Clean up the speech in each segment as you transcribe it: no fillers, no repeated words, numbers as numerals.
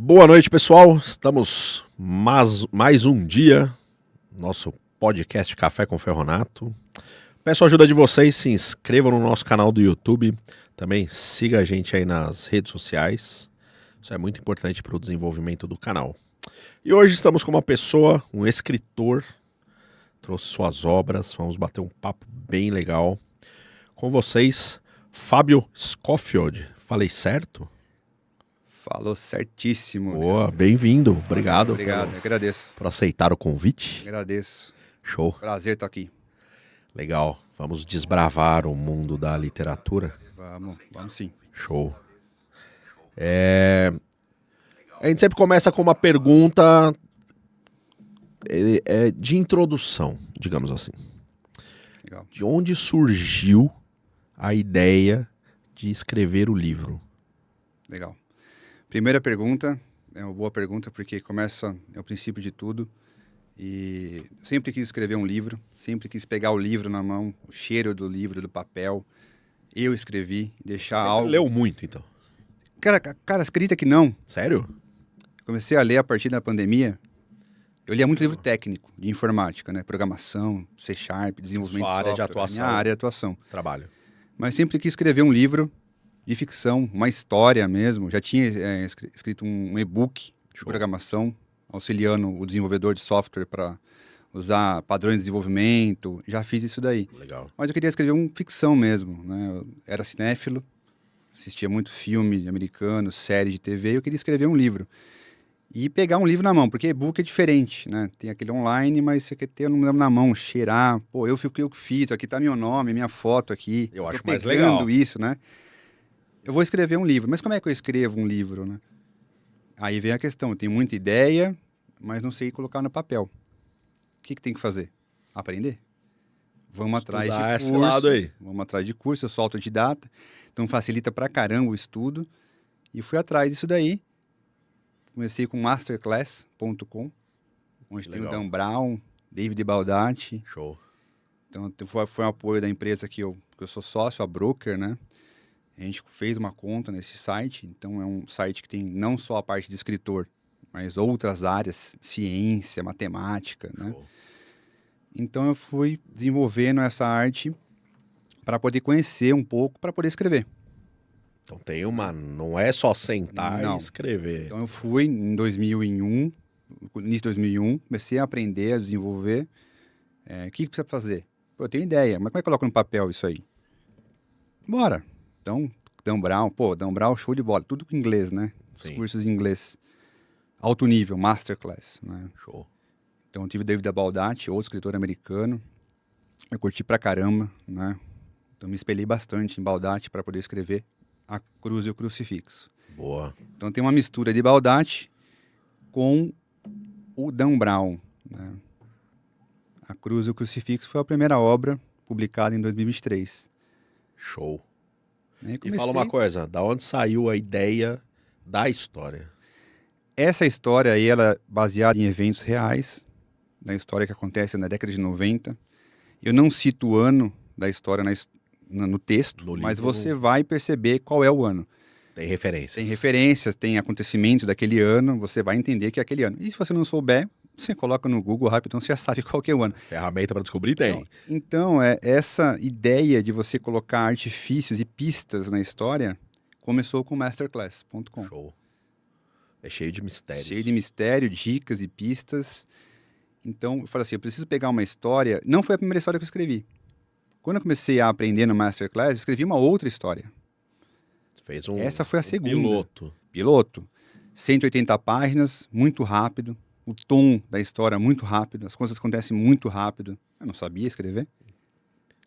Boa noite, pessoal. Estamos mais um dia, nosso podcast Café com Ferronato. Peço a ajuda de vocês, se inscrevam no nosso canal do YouTube. Também siga a gente aí nas redes sociais. Isso é muito importante para o desenvolvimento do canal. E hoje estamos com uma pessoa, um escritor, trouxe suas obras, vamos bater um papo bem legal. Com vocês, Fábio Scofield. Falei certo? Falou certíssimo. Boa, bem-vindo. Obrigado. Obrigado, eu agradeço. Por aceitar o convite. Agradeço. Show. Prazer estar aqui. Legal. Vamos desbravar o mundo da literatura. Vamos sim. Show. A gente sempre começa com uma pergunta de introdução, digamos assim. Legal. De onde surgiu a ideia de escrever o livro? Legal. Primeira pergunta, é uma boa pergunta porque é o princípio de tudo. E sempre quis escrever um livro, sempre quis pegar o livro na mão, o cheiro do livro, do papel. Eu escrevi, deixar algo... Leu muito, então? Cara, escrita que não. Sério? Comecei a ler a partir da pandemia. Eu lia muito livro técnico, de informática, né? Programação, C#, desenvolvimento de Sua área de software, atuação. minha área de atuação. Trabalho. Mas sempre quis escrever um livro de ficção, uma história mesmo. Já tinha escrito um e-book de programação, auxiliando o desenvolvedor de software para usar padrões de desenvolvimento. Já fiz isso daí. Legal. Mas eu queria escrever uma ficção mesmo, né? Eu era cinéfilo, assistia muito filme americano, série de TV, e eu queria escrever um livro. E pegar um livro na mão, porque e-book é diferente, né? Tem aquele online, mas você quer ter um na mão, cheirar. Pô, eu fiz, aqui tá meu nome, minha foto aqui. Eu acho tô mais pegando legal. Isso, né? Eu vou escrever um livro, mas como é que eu escrevo um livro, né? Aí vem a questão, eu tenho muita ideia, mas não sei colocar no papel. O que tem que fazer? Aprender. Vamos atrás de esse lado aí. cursos. Vamos atrás de cursos, eu sou autodidata, então facilita pra caramba o estudo. E fui atrás disso daí. Comecei com masterclass.com, onde tem o Dan Brown, David Baldacci. Show. Então foi um apoio da empresa que eu sou sócio, a Broker, né? A gente fez uma conta nesse site, então é um site que tem não só a parte de escritor, mas outras áreas, ciência, matemática, né? Show. Então eu fui desenvolvendo essa arte para poder conhecer um pouco, para poder escrever. Então tem não é só sentar Não. e escrever. Então eu fui em 2001, início de 2001, comecei a aprender, a desenvolver. O que precisa fazer? Pô, eu tenho ideia, mas como é que eu coloco no papel isso aí? Bora! Então, Dan Brown, show de bola. Tudo com inglês, né? Sim. Os cursos em inglês. Alto nível, masterclass, né? Show. Então, eu tive David Baldacci, outro escritor americano. Eu curti pra caramba, né? Então, me espelhei bastante em Baldacci para poder escrever A Cruz e o Crucifixo. Boa. Então, tem uma mistura de Baldacci com o Dan Brown, né? A Cruz e o Crucifixo foi a primeira obra publicada em 2023. Show. Aí E fala uma coisa, da onde saiu a ideia da história? Essa história aí, ela é baseada em eventos reais, da história que acontece na década de 90. Eu não cito o ano da história no texto, No mas livro, você vai perceber qual é o ano. Tem referências. Tem referências, tem acontecimentos daquele ano, você vai entender que é aquele ano. E se você não souber, você coloca no Google rapidão, você já sabe qual que é o ano. Ferramenta para descobrir tem. Então, essa ideia de você colocar artifícios e pistas na história começou com masterclass.com. Show. É cheio de mistérios. Cheio de mistério, dicas e pistas. Então, eu falei assim, eu preciso pegar uma história... Não foi a primeira história que eu escrevi. Quando eu comecei a aprender no Masterclass, eu escrevi uma outra história. Fez Essa foi a segunda. Piloto. 180 páginas, muito rápido. O tom da história muito rápido. As coisas acontecem muito rápido. Eu não sabia escrever.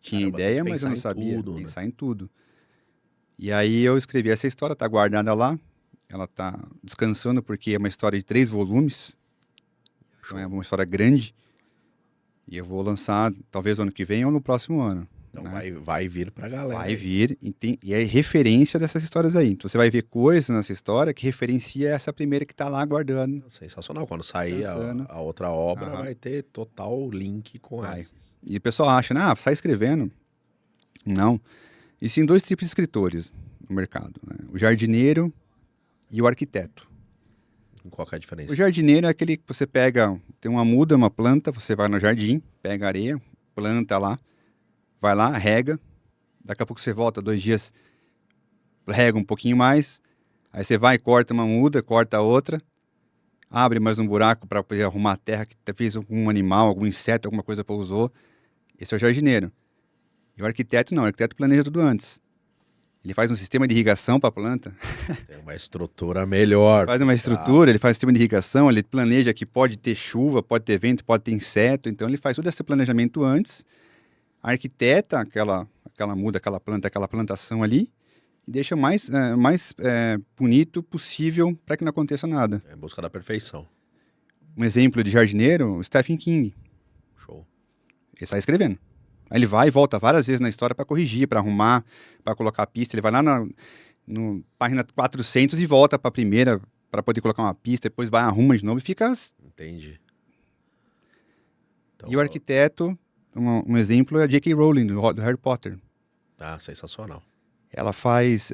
Tinha ideia, mas eu não sabia pensar em tudo. E aí eu escrevi essa história, tá guardada lá. Ela tá descansando porque é uma história de 3 volumes. Então é uma história grande. E eu vou lançar talvez no ano que vem ou no próximo ano. Então né? vai vir pra galera. Vai vir e é referência dessas histórias aí. Então você vai ver coisas nessa história que referencia essa primeira que tá lá guardando. Sensacional. Quando sair Descansando. a outra obra, vai ter total link com essas. E o pessoal acha, né? Sai escrevendo. Não. Existem 2 tipos de escritores no mercado, né? O jardineiro e o arquiteto. Qual que é a diferença? O jardineiro é aquele que você pega, tem uma muda, uma planta, você vai no jardim, pega areia, planta lá, vai lá, rega, daqui a pouco você volta 2 dias, rega um pouquinho mais, aí você vai, corta uma muda, corta outra, abre mais um buraco para poder arrumar a terra que fez algum animal, algum inseto, alguma coisa pousou. Esse é o jardineiro. E o arquiteto não, o arquiteto planeja tudo antes. Ele faz um sistema de irrigação para a planta. Tem uma estrutura melhor. Faz uma estrutura, ele faz um sistema de irrigação, ele planeja que pode ter chuva, pode ter vento, pode ter inseto. Então ele faz todo esse planejamento antes, arquiteta aquela muda, aquela planta, aquela plantação ali, e deixa mais bonito possível para que não aconteça nada. É em busca da perfeição. Um exemplo de jardineiro, o Stephen King. Show. Ele está escrevendo. Aí ele vai e volta várias vezes na história para corrigir, para arrumar, para colocar a pista. Ele vai lá no página 400 e volta para a primeira para poder colocar uma pista, depois vai, arruma de novo e fica... Entendi. Então, E o arquiteto, um exemplo é a J.K. Rowling, do Harry Potter. Ah, sensacional. Ela faz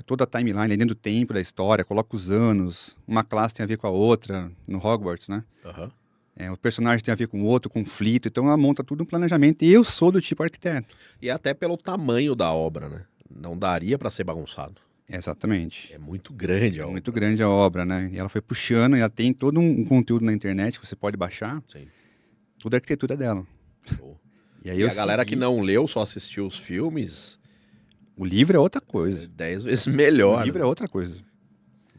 toda a timeline dentro do tempo da história, coloca os anos, uma classe tem a ver com a outra, no Hogwarts, né? Aham. O personagem tem a ver com o outro, conflito, então ela monta tudo um planejamento. E eu sou do tipo arquiteto. E até pelo tamanho da obra, né? Não daria para ser bagunçado. Exatamente. É muito grande a É obra. muito grande a obra, né? E ela foi puxando, e ela tem todo um conteúdo na internet que você pode baixar. Sim. Tudo a arquitetura dela. Show. E aí E eu a galera segui. que não leu, só assistiu os filmes, O livro é outra é coisa. 10 vezes melhor. O livro né? é outra coisa.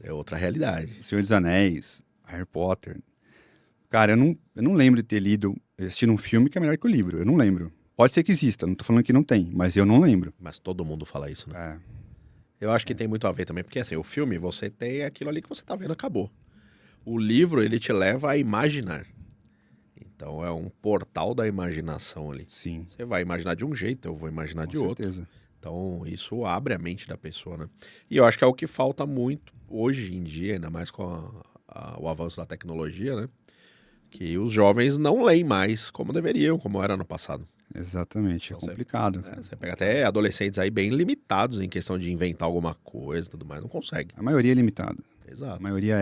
É outra realidade. O Senhor dos Anéis, Harry Potter. Cara, eu não lembro de ter lido, assistido um filme que é melhor que o livro. Eu não lembro. Pode ser que exista, não tô falando que não tem, mas eu não lembro. Mas todo mundo fala isso, né? É, Eu acho que tem muito a ver também, porque assim, o filme, você tem aquilo ali que você tá vendo, acabou. O livro, ele te leva a imaginar. Então é um portal da imaginação ali. sim. Você vai imaginar de um jeito, eu vou imaginar de Com outro. certeza. Então isso abre a mente da pessoa, né? E eu acho que é o que falta muito hoje em dia, ainda mais com o avanço da tecnologia, né? Que os jovens não leem mais como deveriam, como era no passado. Exatamente, é Então, complicado. Você pega até adolescentes aí bem limitados em questão de inventar alguma coisa e tudo mais, não consegue. A maioria é limitada. A Exato. maioria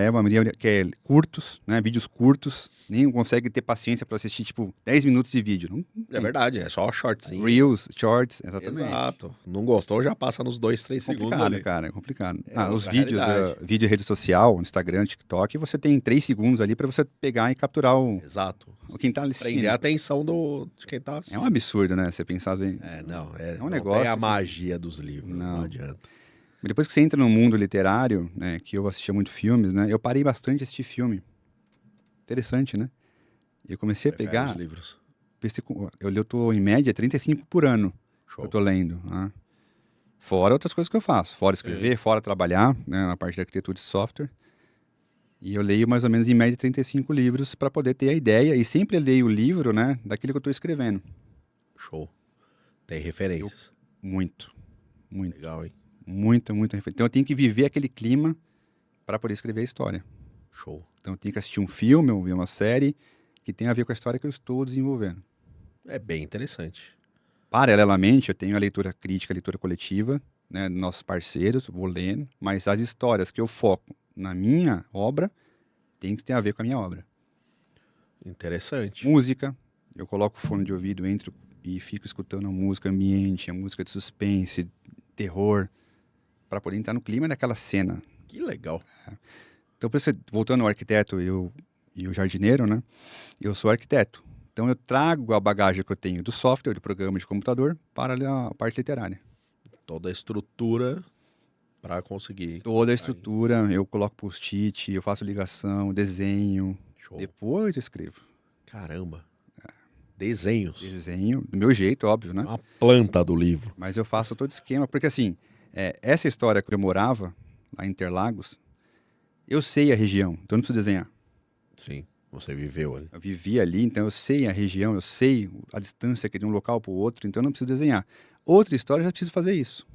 quer curtos, né? Vídeos curtos, nem consegue ter paciência para assistir, tipo, 10 minutos de vídeo. Não, É verdade, é só shortzinho. Reels, shorts, exatamente. Exato. Não gostou, já passa nos 2, 3 segundos Complicado, ali. cara, é complicado. É Os outra vídeos, realidade. vídeo em rede social, Instagram, TikTok, você tem 3 segundos ali para você pegar e capturar Exato. quem tá assistindo. Prender a atenção de quem tá É assistindo. um absurdo, né? Você pensar bem. Não, um não negócio tem a que- magia dos livros, não Não. adianta. Mas depois que você entra no mundo literário, né, que eu assistia muito filmes, né? Eu parei bastante de assistir filme. Interessante, né? Eu comecei a Prefere pegar, os livros. eu tô em média 35 por ano que Show. eu tô lendo, né? Fora outras coisas que eu faço, fora escrever, fora trabalhar, né, na parte de arquitetura de software. E eu leio mais ou menos em média 35 livros para poder ter a ideia, e sempre leio o livro, né, daquilo que eu tô escrevendo. Show. Tem referências. Muito, muito, Legal, hein? muita referência. Então eu tenho que viver aquele clima para poder escrever a história. Show. Então eu tenho que assistir um filme ou ver uma série que tem a ver com a história que eu estou desenvolvendo. É bem interessante. Paralelamente, eu tenho a leitura crítica, a leitura coletiva, né, dos nossos parceiros, vou lendo, mas as histórias que eu foco na minha obra tem que ter a ver com a minha obra. Interessante. Música, eu coloco o fone de ouvido, entro e fico escutando a música ambiente, a música de suspense, terror, para poder entrar no clima daquela cena. Que legal. Então, por isso, voltando ao arquiteto e o jardineiro, né? Eu sou arquiteto. Então, eu trago a bagagem que eu tenho do software, do programa de computador, para a parte literária. Toda a estrutura para conseguir. Toda a estrutura, eu coloco post-it, eu faço ligação, desenho. Show. Depois eu escrevo. Caramba. Desenhos. Desenho, do meu jeito, óbvio, né? Uma planta do livro. Mas eu faço todo esquema, porque assim, essa história que eu morava, lá em Interlagos, eu sei a região, então eu não preciso desenhar. Sim, você viveu ali. Eu vivi ali, então eu sei a região, eu sei a distância que é de um local para o outro, então eu não preciso desenhar. Outra história, eu já preciso fazer isso.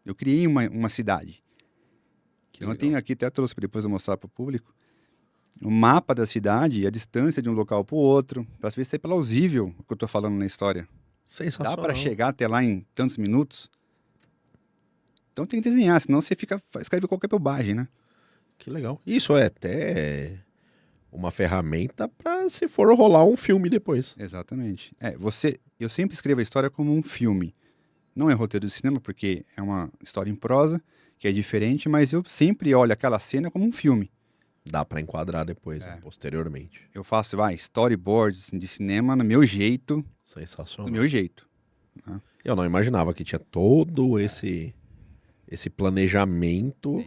Eu criei uma cidade. Que Então eu legal. tenho aqui, até trouxe para depois eu mostrar para o público, um mapa da cidade e a distância de um local para o outro, para ver se é plausível o que eu estou falando na história. Dá Sensacional. para chegar até lá em tantos minutos? Então tem que desenhar, senão você escreve qualquer bobagem, né? Que legal. Isso é até uma ferramenta para se for rolar um filme depois. Exatamente. Eu sempre escrevo a história como um filme. Não é roteiro de cinema, porque é uma história em prosa, que é diferente, mas eu sempre olho aquela cena como um filme. Dá para enquadrar depois, né, posteriormente. Eu faço, storyboards de cinema no meu jeito. Sensacional. Do meu jeito. Né? Eu não imaginava que tinha todo esse planejamento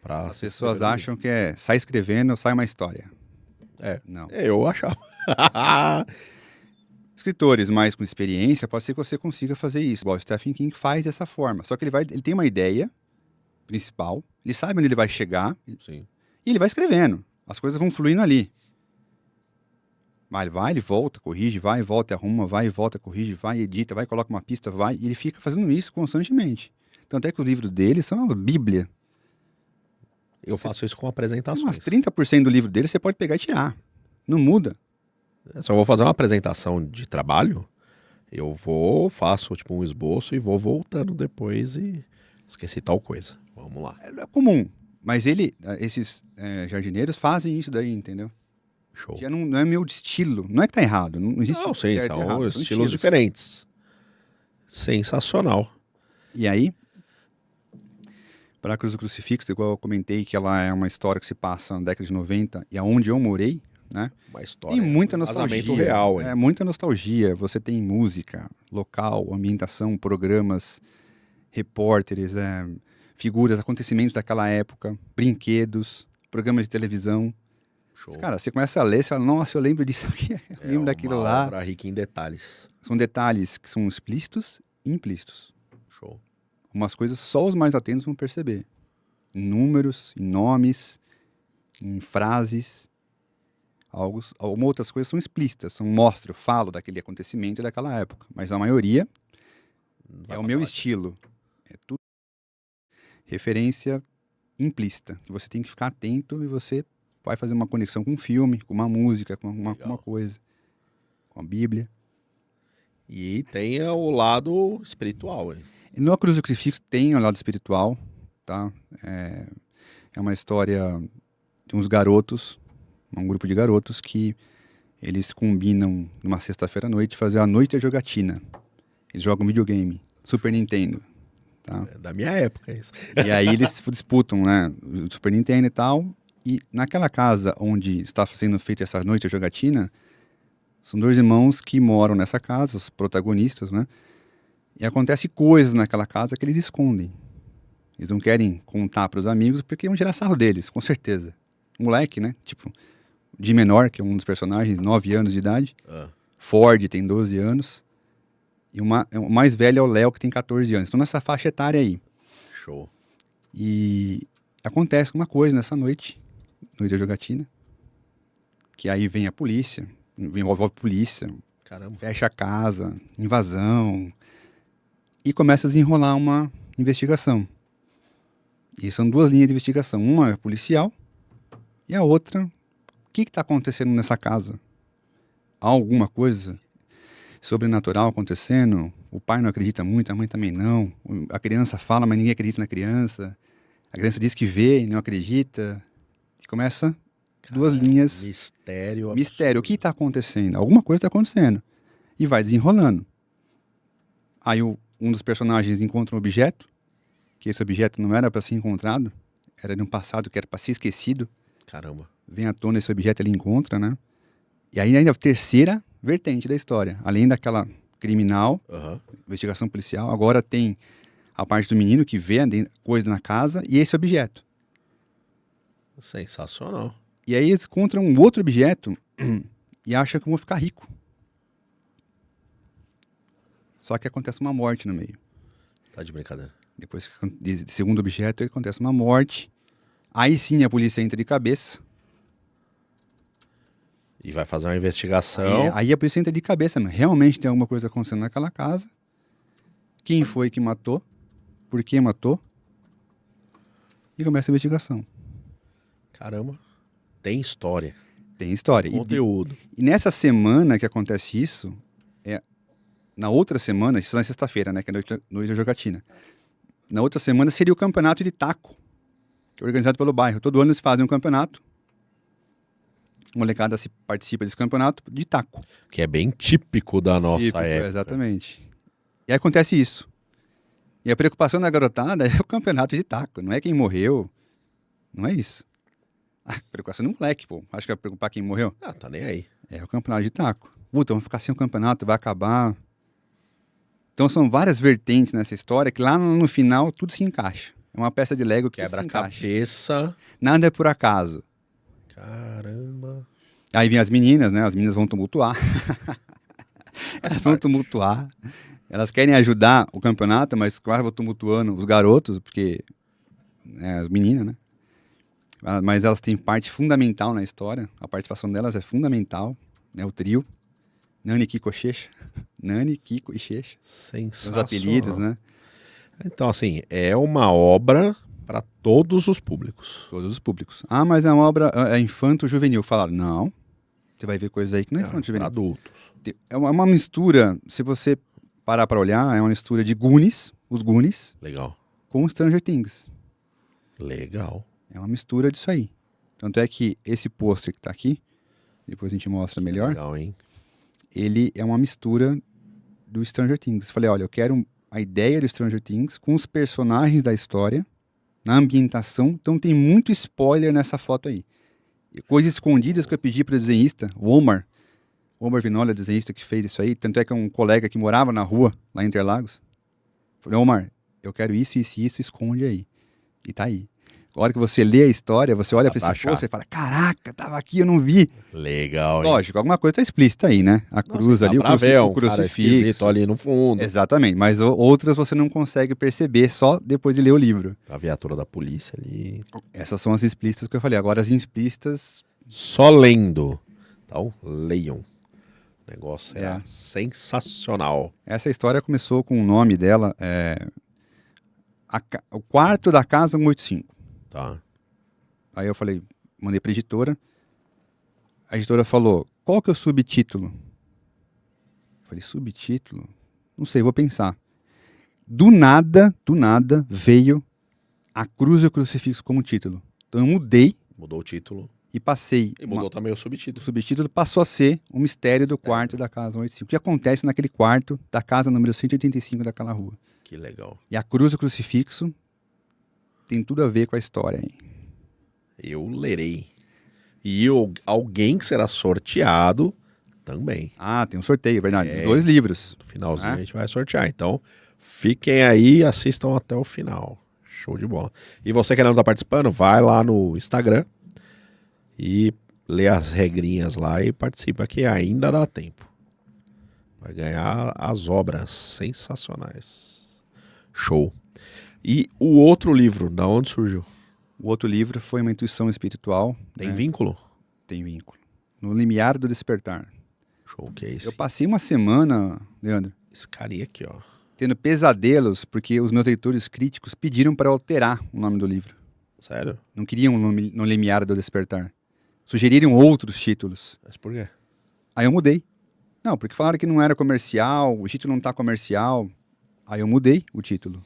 para as pessoas acham que sai escrevendo, sai uma história. Não. Eu achava. Escritores mais com experiência, pode ser que você consiga fazer isso. Igual o Stephen King faz dessa forma. Só que ele tem uma ideia principal, ele sabe onde ele vai chegar. Sim. E ele vai escrevendo. As coisas vão fluindo ali. Ele volta, corrige, vai e volta, arruma, vai e volta, corrige, vai, edita, vai, coloca uma pista, vai. E ele fica fazendo isso constantemente. Tanto é que os livros dele são uma bíblia. Eu faço isso com apresentações. Umas 30% do livro dele você pode pegar e tirar. Não muda. Se eu vou fazer uma apresentação de trabalho, faço tipo um esboço e vou voltando depois e esqueci tal coisa. Vamos lá. É comum. Mas esses jardineiros fazem isso daí, entendeu? Show. Já não é meu estilo. Não é que tá errado. Não existe Não, sim, certo são errado, estilos diferentes. Sensacional. E aí, para a Cruz do Crucifixo, igual eu comentei que ela é uma história que se passa na década de 90 e aonde eu morei, né? Uma história. Tem muita nostalgia. Real, hein? Muita nostalgia. Você tem música, local, ambientação, programas, repórteres, figuras, acontecimentos daquela época, brinquedos, programas de televisão. Show. Cara, você começa a ler, você fala, nossa, eu lembro disso aqui, eu lembro daquilo lá. É uma obra rica em detalhes. São detalhes que são explícitos e implícitos. Show. Umas coisas só os mais atentos vão perceber. Em números, em nomes, em frases. Algumas outras coisas são explícitas, eu falo daquele acontecimento e daquela época. Mas a maioria é o meu estilo. É tudo referência implícita, que você tem que ficar atento e você vai fazer uma conexão com um filme, com uma música, com uma coisa, com a Bíblia. E tem o lado espiritual. Hein? No A Cruz do Crucifixo tem o lado espiritual, tá? É uma história de uns garotos, um grupo de garotos que eles combinam numa sexta-feira à noite fazer a noite da jogatina. Eles jogam videogame, Super Nintendo. Tá? É da minha época isso. E aí eles disputam, né, o Super Nintendo e tal. E naquela casa onde está sendo feita essa noite a jogatina, são dois irmãos que moram nessa casa, os protagonistas, né? E acontece coisas naquela casa que eles escondem. Eles não querem contar para os amigos porque iam tirar sarro deles, com certeza. Moleque, né? Tipo, de menor, que é um dos personagens, 9 anos de idade. Ford tem 12 anos. E o mais velho é o Léo, que tem 14 anos. Estão nessa faixa etária aí. Show. E acontece uma coisa nessa noite da jogatina, que aí vem a polícia, envolve a polícia, Caramba. Fecha a casa, invasão, e começa a desenrolar uma investigação. E são duas linhas de investigação, uma é policial e a outra, o que está acontecendo nessa casa? Há alguma coisa sobrenatural acontecendo? O pai não acredita muito, a mãe também não, a criança fala, mas ninguém acredita na criança, a criança diz que vê e não acredita, e começa duas linhas. Mistério. O que está acontecendo? Alguma coisa está acontecendo. E vai desenrolando. Aí um dos personagens encontra um objeto, que esse objeto não era para ser encontrado, era de um passado que era para ser esquecido. Caramba. Vem à tona esse objeto, ele encontra, né? E aí ainda a terceira vertente da história. Além daquela criminal, investigação policial, agora tem a parte do menino que vê coisa na casa e esse objeto. Sensacional. E aí eles encontram um outro objeto e acham que vão ficar rico. Só que acontece uma morte no meio. Tá de brincadeira. Depois de segundo objeto, acontece uma morte. Aí sim a polícia entra de cabeça. E vai fazer uma investigação. Aí a polícia entra de cabeça, mas realmente tem alguma coisa acontecendo naquela casa. Quem foi que matou? Por que matou? E começa a investigação. Caramba. Tem história. Tem história. Conteúdo. E nessa semana que acontece isso, na outra semana, isso é na sexta-feira, né? Que é noite da jogatina. Na outra semana seria o campeonato de taco. organizado pelo bairro. Todo ano eles fazem um campeonato. A molecada participa desse campeonato de taco. Que é bem típico da nossa época. Exatamente. E aí acontece isso. E a preocupação da garotada é o campeonato de taco. Não é quem morreu. Não é isso. A preocupação do moleque, pô. Acho que vai preocupar quem morreu. Ah, tá nem aí. É o campeonato de taco. Puta, vamos ficar sem o campeonato, vai acabar. Então são várias vertentes nessa história que lá no final tudo se encaixa. É uma peça de Lego que Quebra se a encaixa. cabeça. Nada é por acaso. Caramba. Aí vem as meninas, né? As meninas vão tumultuar. Elas vão tumultuar. Elas querem ajudar o campeonato, mas quase vão tumultuando os garotos, porque... as meninas, né? Mas elas têm parte fundamental na história. A participação delas é fundamental. Né? O trio. Nani, Kiko, Checha. Nani, Kiko e Checha. Sensacional. Os apelidos, né? Então, assim, é uma obra para todos os públicos. Todos os públicos. Ah, mas é uma obra infanto-juvenil. Falaram, não. Você vai ver coisas aí que não é infanto-juvenil. Para adultos. É uma mistura, se você parar para olhar, é uma mistura de Goonies, os Goonies, Legal. com Stranger Things. Legal. É uma mistura disso aí. Tanto é que esse pôster que tá aqui, depois a gente mostra melhor, Legal, hein? ele é uma mistura do Stranger Things. Falei, olha, eu quero a ideia do Stranger Things com os personagens da história, na ambientação. Então tem muito spoiler nessa foto aí. E coisas escondidas que eu pedi para o desenhista, o Omar Vinola, desenhista que fez isso aí. Tanto é que é um colega que morava na rua, lá em Interlagos. Falei, Omar, eu quero isso, esconde aí. E tá aí. A hora que você lê a história, você olha para esse post e fala, caraca, tava aqui, eu não vi. Legal, hein? Lógico, alguma coisa tá explícita aí, né? A cruz ali, o crucifixo ali no fundo. Exatamente, mas outras você não consegue perceber só depois de ler o livro. A viatura da polícia ali. Essas são as explícitas que eu falei. Agora as implícitas... Só lendo. Então, leiam. O negócio é sensacional. Essa história começou com o nome dela, o quarto da casa 185. Tá. Aí eu falei, mandei pra editora. A editora falou, qual que é o subtítulo? Eu falei, subtítulo? Não sei, vou pensar. Do nada, veio a cruz e o crucifixo como título. Então eu mudei. Mudou o título. E passei. E mudou também o subtítulo. O subtítulo passou a ser o mistério do quarto da casa 185. O que acontece naquele quarto da casa número 185 daquela rua. Que legal. E a cruz e o crucifixo tem tudo a ver com a história aí. Eu lerei. E alguém que será sorteado também. Ah, tem um sorteio, verdade. Os 2 livros. No finalzinho a gente vai sortear. Então, fiquem aí e assistam até o final. Show de bola. E você que não está participando, vai lá no Instagram e lê as regrinhas lá e participa, que ainda dá tempo. Vai ganhar as obras sensacionais. Show. E o outro livro, da onde surgiu? O outro livro foi uma intuição espiritual. Tem vínculo? Tem vínculo. No Limiar do Despertar. Show, que é esse? Eu passei uma semana, Leandro, esse carinha aqui, ó, tendo pesadelos, porque os meus leitores críticos pediram para alterar o nome do livro. Sério? Não queriam no Limiar do Despertar. Sugeriram outros títulos. Mas por quê? Aí eu mudei. Não, porque falaram que não era comercial, o título não tá comercial. Aí eu mudei o título.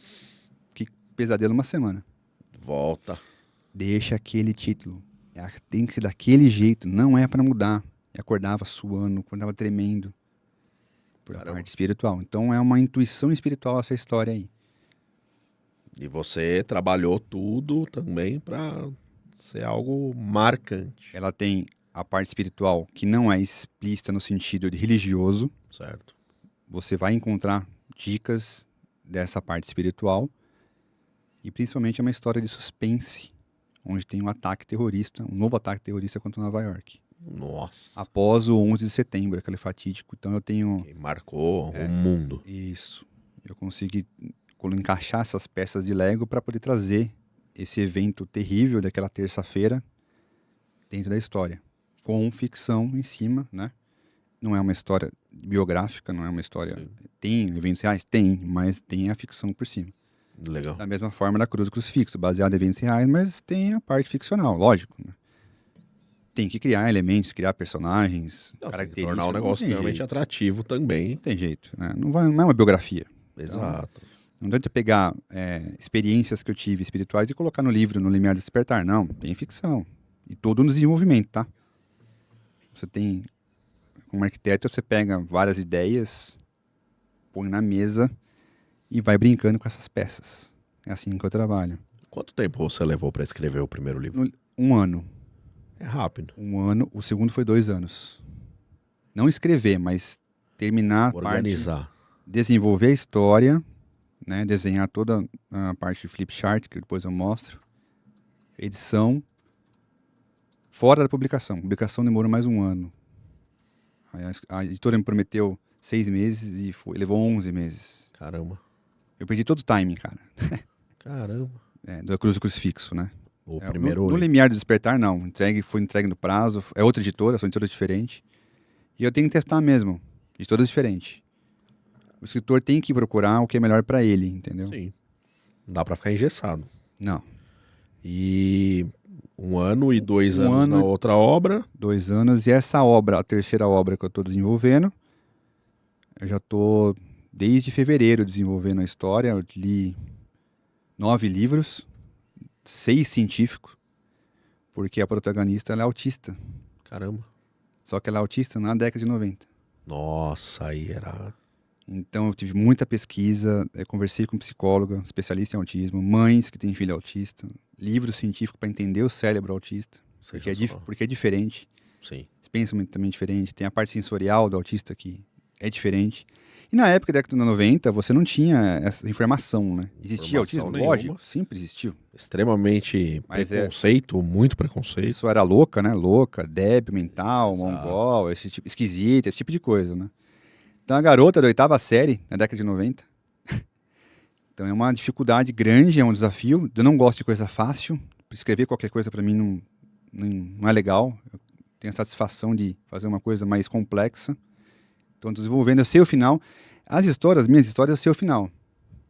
Que pesadelo uma semana. Volta. Deixa aquele título. Tem que ser daquele jeito, não é para mudar. E acordava suando, acordava tremendo. Por a parte espiritual. Então é uma intuição espiritual essa história aí. E você trabalhou tudo também para ser algo marcante. Ela tem a parte espiritual que não é explícita no sentido de religioso. Certo. Você vai encontrar dicas dessa parte espiritual. E principalmente é uma história de suspense, onde tem um ataque terrorista, um novo ataque terrorista contra Nova York. Nossa. Após o 11 de setembro, aquele fatídico. Então eu tenho... Que marcou o mundo. Isso. Eu consegui encaixar essas peças de Lego para poder trazer esse evento terrível daquela terça-feira dentro da história. Com ficção em cima, né? Não é uma história biográfica, não é uma história... Sim. Tem eventos reais? Tem, mas tem a ficção por cima. Legal. Da mesma forma da Cruz do Crucifixo, baseado em eventos reais, mas tem a parte ficcional, lógico. Né? Tem que criar elementos, criar personagens, características. Tornar o negócio extremamente atrativo também. Não tem jeito, né? Não é uma biografia. Exato. Então, Não adianta pegar experiências que eu tive espirituais e colocar no livro, no Limiar do Despertar. Não, tem ficção. E todo no desenvolvimento, tá? Você tem, como arquiteto, você pega várias ideias, põe na mesa e vai brincando com essas peças. É assim que eu trabalho. Quanto tempo você levou para escrever o primeiro livro? 1 ano. É rápido. 1 ano. O segundo foi 2 anos. Não escrever, mas terminar Organizar. Desenvolver a história, né? Desenhar toda a parte de flip chart, que depois eu mostro. Edição. Fora da publicação. A publicação demorou mais 1 ano. A editora me prometeu 6 meses e levou 11 meses. Caramba. Eu perdi todo o timing, cara. Caramba. Do Cruz do Crucifixo, né? O primeiro no Limiar do Despertar, não. Foi entregue no prazo. É outra editora, são editoras diferentes. E eu tenho que testar mesmo. Editoras diferentes. O escritor tem que procurar o que é melhor pra ele, entendeu? Sim. Não dá pra ficar engessado. Não. E 1 ano e 2 anos na outra obra. 2 anos. E essa obra, a terceira obra que eu tô desenvolvendo, eu já tô desde fevereiro desenvolvendo a história. Eu li 9 livros, 6 científicos, porque a protagonista ela é autista. Caramba. Só que ela é autista na década de 90. Nossa, aí era... Então eu tive muita pesquisa, conversei com psicóloga, especialista em autismo, mães que têm filho autista, livro científico para entender o cérebro autista, porque é diferente. Sim. Esse pensamento também é diferente, tem a parte sensorial do autista que é diferente. E na época da década de 90, você não tinha essa informação, né? Existia autismo? Nenhuma. Lógico, sempre existiu. Extremamente preconceito, muito preconceito. Isso era louca, né? Louca, débil mental, mongol, esquisita, esse tipo de coisa, né? Então a garota da 8ª série, na década de 90. Então é uma dificuldade grande, é um desafio. Eu não gosto de coisa fácil. Escrever qualquer coisa para mim não é legal. Eu tenho a satisfação de fazer uma coisa mais complexa. Então desenvolvendo, eu sei o final. Minhas histórias, eu sei o final.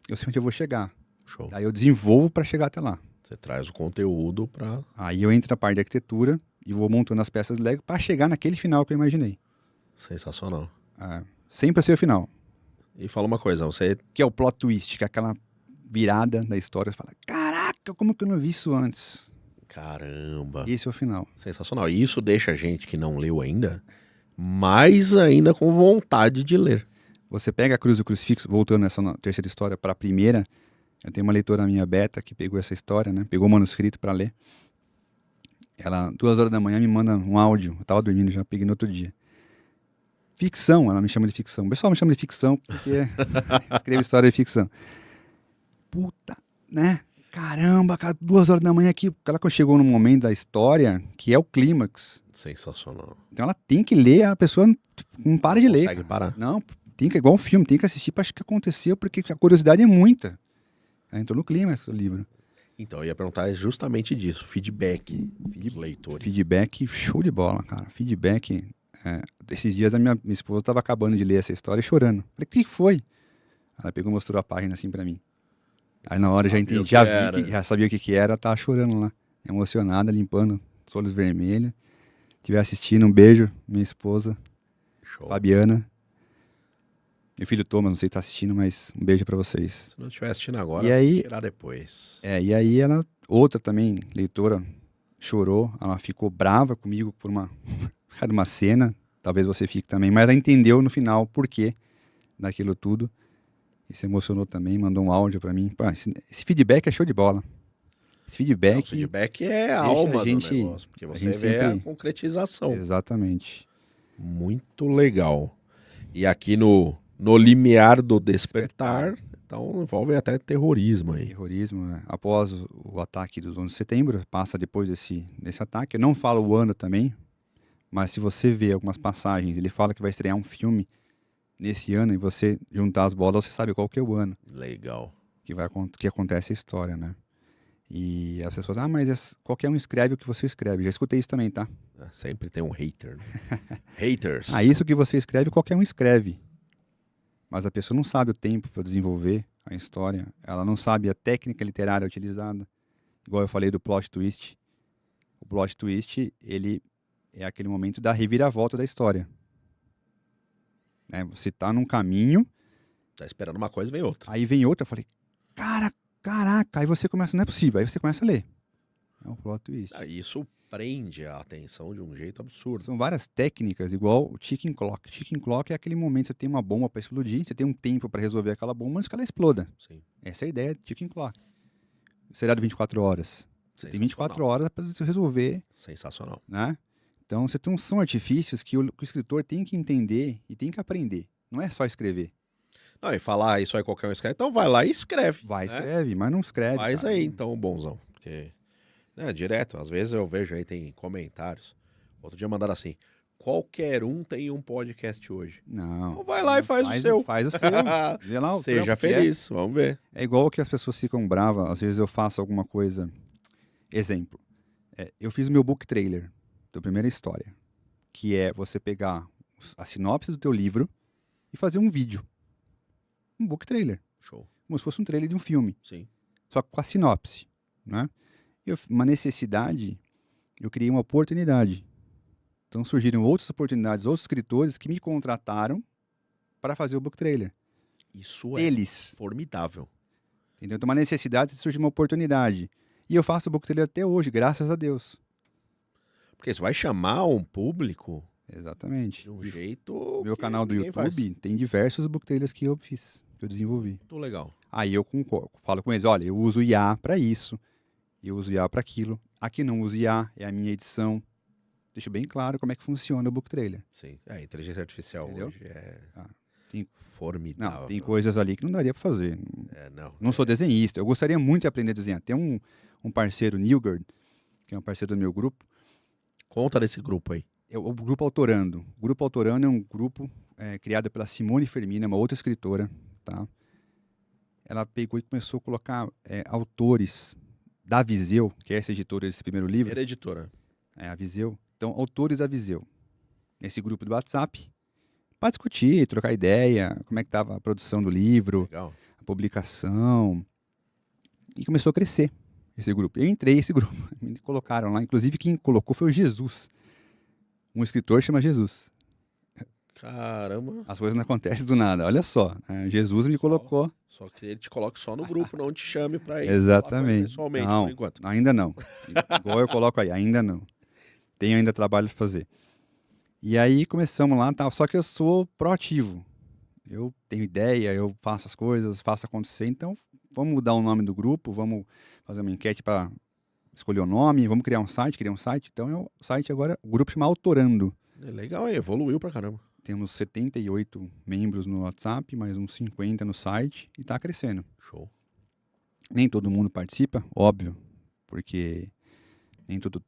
Eu sei onde eu vou chegar. Show. Aí eu desenvolvo para chegar até lá. Você traz o conteúdo para... Aí eu entro na parte de arquitetura e vou montando as peças Lego para chegar naquele final que eu imaginei. Sensacional. Sempre ser o final. E fala uma coisa, você... Que é o plot twist, que é aquela virada da história. Você fala, caraca, como que eu não vi isso antes? Caramba. Esse é o final. Sensacional. E isso deixa a gente que não leu ainda, mais ainda com vontade de ler. Você pega a Cruz do Crucifixo, voltando nessa terceira história para a primeira, eu tenho uma leitora minha, Beta, que pegou essa história, né? Pegou o manuscrito para ler. Ela, 2 horas da manhã, me manda um áudio. Eu tava dormindo já, peguei no outro dia. Ficção, ela me chama de ficção. O pessoal me chama de ficção porque escrevo história de ficção. Puta, né? Caramba, cara, 2 horas da manhã aqui. Ela chegou num momento da história que é o clímax. Sensacional. Então ela tem que ler, a pessoa não para de ler. Consegue parar. Não, tem que, igual um filme, tem que assistir para o que aconteceu, porque a curiosidade é muita. Ela entrou no clímax do livro. Então, eu ia perguntar justamente disso, feedback dos leitores. Feedback, show de bola, cara. Feedback. Esses dias a minha esposa estava acabando de ler essa história e chorando. Falei, o que foi? Ela pegou e mostrou a página assim para mim. Aí na hora já entendi, já sabia o que era, tava chorando lá. Emocionada, limpando os olhos vermelhos. Estiver assistindo, um beijo, minha esposa, Show. Fabiana. Meu filho Thomas, não sei se tá assistindo, mas um beijo para vocês. Se não estiver assistindo agora, e aí, assistirá depois. E aí ela, outra também, leitora, chorou. Ela ficou brava comigo por uma cena. Talvez você fique também. Mas ela entendeu no final o porquê daquilo tudo. E se emocionou também, mandou um áudio para mim. Pô, esse feedback é show de bola. Esse feedback... O feedback é a alma do negócio. Porque você vê a concretização. Exatamente. Muito legal. E aqui no limiar do despertar, então envolve até terrorismo aí. Terrorismo, né? Após o ataque do 11 de setembro, passa depois desse ataque. Eu não falo o ano também, mas se você vê algumas passagens, ele fala que vai estrear um filme nesse ano e você juntar as bolas, você sabe qual que é o ano. Legal. Que acontece a história, né? E as pessoas, mas qualquer um escreve o que você escreve. Já escutei isso também, tá? Sempre tem um hater. Né? Haters. Isso que você escreve, qualquer um escreve. Mas a pessoa não sabe o tempo para desenvolver a história. Ela não sabe a técnica literária utilizada. Igual eu falei do plot twist. O plot twist, ele é aquele momento da reviravolta da história. Você tá num caminho... Tá esperando uma coisa, vem outra. Aí vem outra, eu falei, Caraca, aí você começa, não é possível, aí você começa a ler. É um plot twist. Isso prende a atenção de um jeito absurdo. São várias técnicas, igual o ticking clock. Ticking clock é aquele momento que você tem uma bomba para explodir, você tem um tempo para resolver aquela bomba antes que ela exploda. Sim. Essa é a ideia de ticking clock. Seriado de 24 horas. Você tem 24 horas para resolver. Sensacional. Né? Então, são artifícios que o escritor tem que entender e tem que aprender. Não é só escrever. Não, e falar isso aí qualquer um escreve, então vai lá e escreve. Vai, escreve, mas não escreve. Faz cara. aí, então, bonzão. Porque, direto, às vezes eu vejo aí, tem comentários. Outro dia mandaram assim, qualquer um tem um podcast hoje. Não. Então vai lá e faz o seu. Faz o seu. Vê lá o Seja feliz, vamos ver. É igual que as pessoas ficam bravas, às vezes eu faço alguma coisa. Exemplo, eu fiz o meu book trailer da primeira história, que é você pegar a sinopse do teu livro e fazer um vídeo. Um book trailer. Show. Como se fosse um trailer de um filme. Sim. Só com a sinopse. Né? Uma necessidade, eu criei uma oportunidade. Então surgiram outras oportunidades, outros escritores que me contrataram para fazer o book trailer. Isso é Eles. Formidável. Entendeu? Então uma necessidade, surge uma oportunidade. E eu faço o book trailer até hoje, graças a Deus. Porque isso vai chamar um público... Exatamente. De um jeito. Meu canal do YouTube tem diversos book trailers que eu fiz, que eu desenvolvi. Muito legal. Aí eu falo com eles: olha, eu uso IA para isso, eu uso IA para aquilo. Aqui não uso IA, é a minha edição. Deixo bem claro como é que funciona o book trailer. Sim. A inteligência artificial Entendeu? hoje é Tem formidável. Não, tem coisas ali que não daria para fazer. Não sou desenhista. Eu gostaria muito de aprender a desenhar. Tem um parceiro, Nilgard, que é um parceiro do meu grupo. Conta desse grupo aí. O Grupo Autorando. O Grupo Autorando é um grupo criado pela Simone Fermina, uma outra escritora. Tá? Ela pegou e começou a colocar autores da Viseu, que é essa editora desse primeiro livro. Primeira editora. É, a Viseu. Então, autores da Viseu. Nesse grupo do WhatsApp, para discutir, trocar ideia, como é que estava a produção do livro, Legal. a publicação. E começou a crescer esse grupo. Eu entrei nesse grupo. Me colocaram lá. Inclusive, quem colocou foi o Jesus. Um escritor chama Jesus. Caramba. As coisas não acontecem do nada. Olha só, Jesus me colocou. Só que ele te coloque só no grupo, não te chame para ir. Exatamente. Pessoalmente, não, por enquanto. Ainda não. Igual eu coloco aí, ainda não. Tenho ainda trabalho para fazer. E aí começamos lá, tal. Só que eu sou proativo. Eu tenho ideia, eu faço as coisas, faço acontecer. Então, vamos mudar o nome do grupo, vamos fazer uma enquete para escolher o nome, vamos criar um site, Então, o site agora, o grupo chama Autorando. É legal, hein? Evoluiu pra caramba. Temos 78 membros no WhatsApp, mais uns 50 no site e está crescendo. Show. Nem todo mundo participa, óbvio, porque nem todo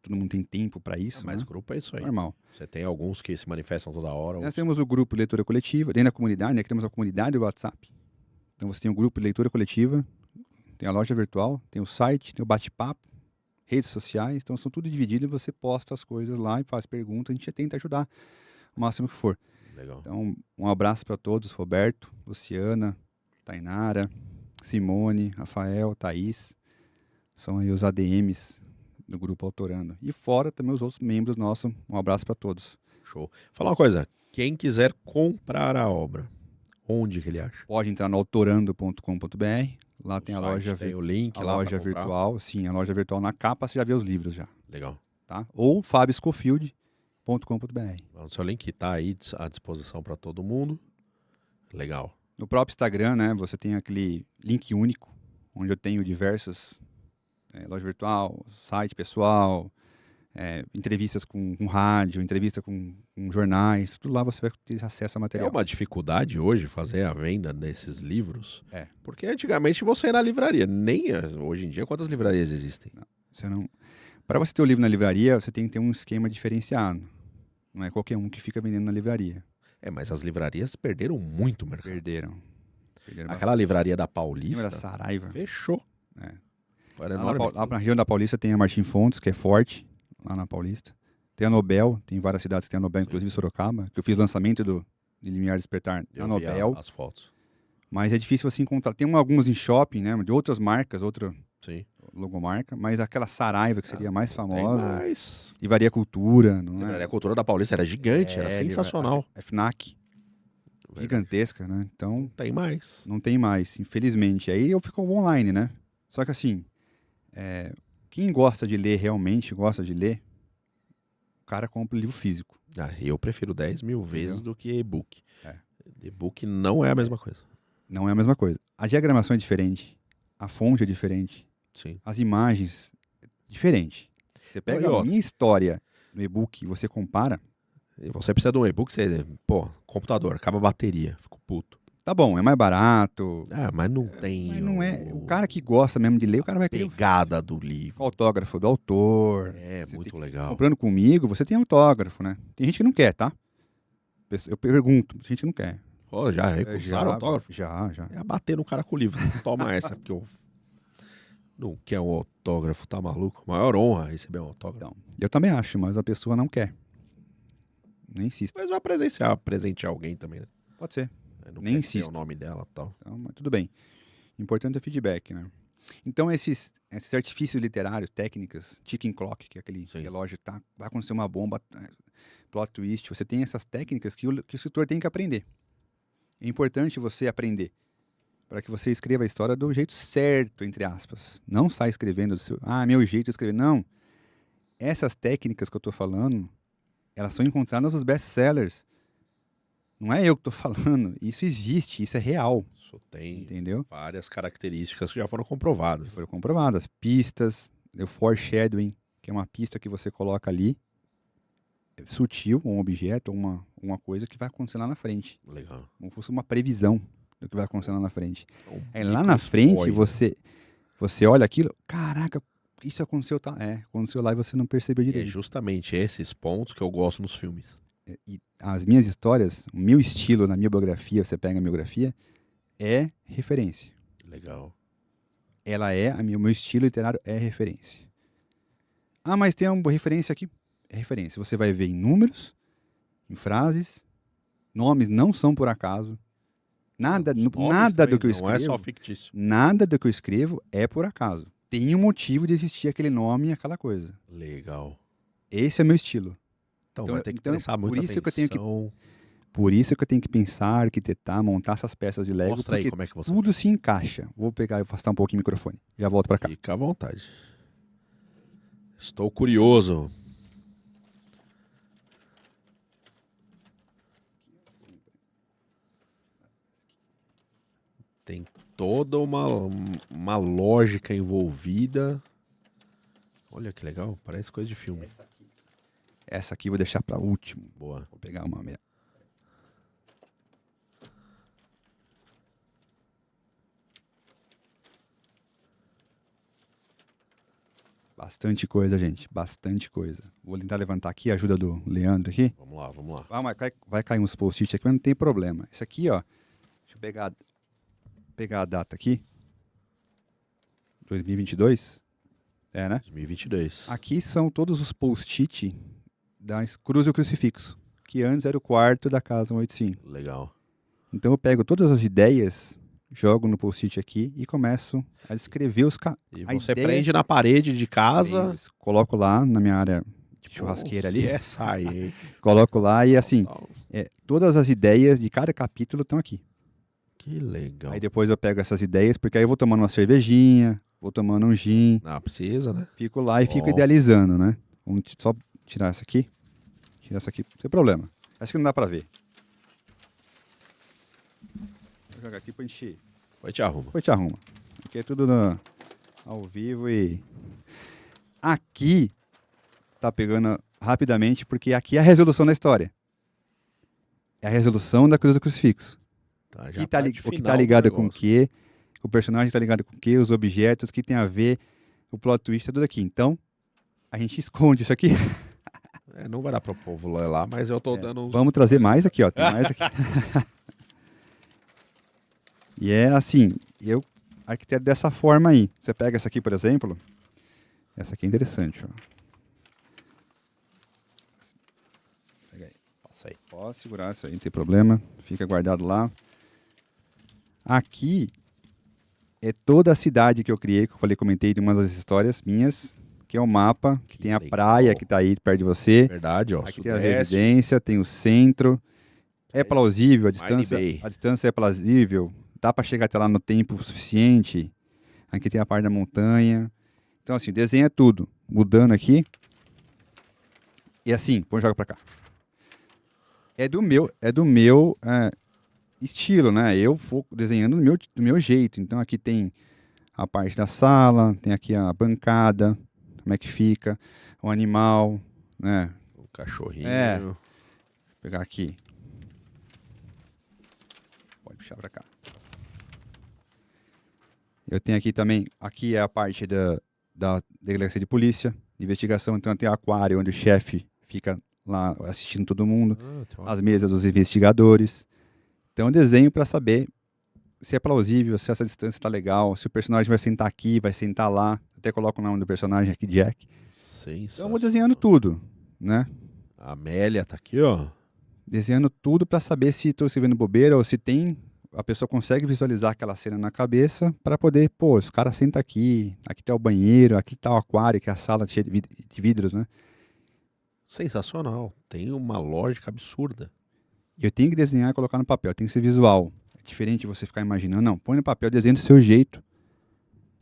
mundo tem tempo para isso. Mas né? grupo é isso aí. Normal. Você tem alguns que se manifestam toda hora. Nós temos o grupo Leitura Coletiva, dentro da comunidade, né? Temos a comunidade do WhatsApp. Então você tem o grupo de Leitura Coletiva, tem a loja virtual, tem o site, tem o bate-papo, redes sociais, então são tudo dividido e você posta as coisas lá e faz perguntas, a gente tenta ajudar o máximo que for. Legal. Então, um abraço para todos, Roberto, Luciana, Tainara, Simone, Rafael, Thaís, são aí os ADMs do Grupo Autorando. E fora também os outros membros nossos, um abraço para todos. Show. Falar uma coisa, quem quiser comprar a obra, onde que ele acha? Pode entrar no autorando.com.br, lá tem a loja, tem o link a lá loja virtual, sim, a loja virtual na capa, você já vê os livros já. Legal. Tá? Ou fabioscofield.com.br. O seu link está aí à disposição para todo mundo. Legal. No próprio Instagram, né, você tem aquele link único, onde eu tenho diversas loja virtual, site pessoal, entrevistas com rádio, entrevista com jornais, tudo lá você vai ter acesso a material. É uma dificuldade hoje fazer a venda desses livros? É. Porque antigamente você ia na livraria. Hoje em dia, quantas livrarias existem? Para você ter o livro na livraria, você tem que ter um esquema diferenciado. Não é qualquer um que fica vendendo na livraria. Mas as livrarias perderam muito o mercado. Perderam Aquela livraria da Paulista. Lembra da Saraiva? Fechou. Era lá na região da Paulista tem a Martim Fontes, que é forte, lá na Paulista. Tem a Nobel, tem várias cidades que tem a Nobel, inclusive Sorocaba, que eu fiz lançamento de Limiar Despertar na Nobel. As fotos. Mas é difícil você encontrar. Tem alguns em shopping, né? De outras marcas, outra logomarca, mas aquela Saraiva, que seria a mais famosa. Livraria Cultura, não é? Livraria Cultura da Paulista era gigante, era sensacional. A FNAC. gigantesca, né? Então, Tem mais. não tem mais, infelizmente. Aí eu fico online, né? Só que assim, quem gosta de ler, realmente gosta de ler, o cara compra o livro físico. Eu prefiro 10 mil vezes do que e-book. É. E-book não é a mesma coisa. Não é a mesma coisa. A diagramação é diferente, a fonte é diferente, Sim. as imagens diferente. Você pega a minha história no e-book e você compara. E você precisa de um e-book, você, computador, acaba a bateria, fico puto. Tá bom, é mais barato. Mas não tem. Mas não é. O cara que gosta mesmo de ler, o cara vai querer pegada do livro. O autógrafo do autor. É, muito legal. Comprando comigo, você tem autógrafo, né? Tem gente que não quer, tá? Eu pergunto, tem gente que não quer. Já recusaram autógrafo? Já. É bater no cara com o livro. Toma essa, porque eu não quer um autógrafo, tá maluco? Maior honra receber um autógrafo. Então, eu também acho, mas a pessoa não quer. Nem insisto. Mas vai presentear alguém também, né? Pode ser. Não Nem quer insisto. o nome dela e tal. Então, mas tudo bem. Importante é feedback, né? Então, esses artifícios literários, técnicas, ticking clock, que é aquele relógio, vai acontecer uma bomba, plot twist, você tem essas técnicas que o escritor tem que aprender. É importante você aprender para que você escreva a história do jeito certo, entre aspas. Não sai escrevendo do seu, meu jeito de escrever. Não. Essas técnicas que eu estou falando, elas são encontradas nos best-sellers. Não é eu que estou falando. Isso existe, isso é real. Isso tem, entendeu? Várias características que já foram comprovadas. Foram comprovadas. Pistas, o foreshadowing, que é uma pista que você coloca ali, sutil, um objeto, uma coisa que vai acontecer lá na frente. Legal. Como se fosse uma previsão do que vai acontecer lá na frente. Aí lá na frente, você olha aquilo, caraca, isso aconteceu, aconteceu lá e você não percebeu direito. É justamente esses pontos que eu gosto nos filmes. E as minhas histórias, o meu estilo na minha biografia, você pega a minha biografia, é referência. Legal. Ela o meu estilo literário é referência. Mas tem uma referência aqui. É referência. Você vai ver em números, em frases, nomes não são por acaso. Nada do que eu escrevo. Não é só fictício. Nada do que eu escrevo é por acaso. Tem um motivo de existir aquele nome e aquela coisa. Legal. Esse é meu estilo. Então vai ter que prestar muita atenção. Por isso que eu tenho que pensar, arquitetar, montar essas peças de Lego. Mostra aí como é que você tudo se encaixa. Vou pegar e afastar um pouquinho o microfone. Já volto pra cá. Fica à vontade. Estou curioso. Tem toda uma lógica envolvida. Olha que legal, parece coisa de filme. Essa aqui eu vou deixar para último. Boa. Vou pegar uma meia. Bastante coisa, gente. Bastante coisa. Vou tentar levantar aqui a ajuda do Leandro aqui. Vamos lá. Vai cair uns post-it aqui, mas não tem problema. Esse aqui, ó. Deixa eu pegar a data aqui. 2022. Né? 2022. Aqui são todos os post-it da Cruz e o Crucifixo, que antes era o quarto da casa 185. Legal. Então eu pego todas as ideias, jogo no post-it aqui e começo a descrever E você prende na parede de casa. Coloco lá na minha área de churrasqueira ali. Sai. Coloco lá e assim, todas as ideias de cada capítulo estão aqui. Que legal. Aí depois eu pego essas ideias, porque aí eu vou tomando uma cervejinha, vou tomando um gin. Precisa, né? Fico lá e fico idealizando, né? Vamos só tirar essa aqui. Tirar essa aqui, sem problema. Essa aqui não dá pra ver. Vou jogar aqui pra gente... Depois te arruma. Depois te arruma. Aqui é tudo ao vivo e... Aqui tá pegando rapidamente, porque aqui é a resolução da história. É a resolução da Cruz do Crucifixo. O que tá ligado com o quê? O personagem tá ligado com o quê? Os objetos, o que tem a ver, o plot twist, é tudo aqui. Então, a gente esconde isso aqui. Não vai dar pro povo ler lá, mas eu tô dando uns... Vamos trazer mais aqui, ó. Tem mais aqui. E é assim, eu arquiteto dessa forma aí. Você pega essa aqui, por exemplo. Essa aqui é interessante, ó. Pega aí. Passa aí. Pode segurar isso aí, não tem problema. Fica guardado lá. Aqui é toda a cidade que eu criei, que eu comentei de uma das histórias minhas, que é o mapa, que tem a praia que tá aí perto de você. Verdade, ó. Aqui tem a residência, tem o centro. É plausível, a distância é plausível, dá para chegar até lá no tempo suficiente. Aqui tem a parte da montanha. Então, assim, desenha tudo. Mudando aqui. E assim, põe e joga para cá. É do meu estilo, né? Eu vou desenhando do meu jeito. Então, aqui tem a parte da sala, tem aqui a bancada, como é que fica, o animal, né? O cachorrinho. Vou pegar aqui. Pode puxar pra cá. Eu tenho aqui também, aqui é a parte da delegacia de polícia, investigação, então tem aquário onde o chefe fica lá assistindo todo mundo, as mesas dos investigadores. Então eu desenho para saber se é plausível, se essa distância está legal, se o personagem vai sentar aqui, vai sentar lá. Até coloco o nome do personagem aqui, Jack. Então eu vou desenhando tudo, né? A Amélia tá aqui, ó. Desenhando tudo para saber se estou escrevendo bobeira ou se a pessoa consegue visualizar aquela cena na cabeça para poder, os caras sentam aqui tá o banheiro, aqui tá o aquário, que é a sala cheia de vidros, né? Sensacional. Tem uma lógica absurda. Eu tenho que desenhar e colocar no papel, tem que ser visual. É diferente de você ficar imaginando. Não, põe no papel, desenha do seu jeito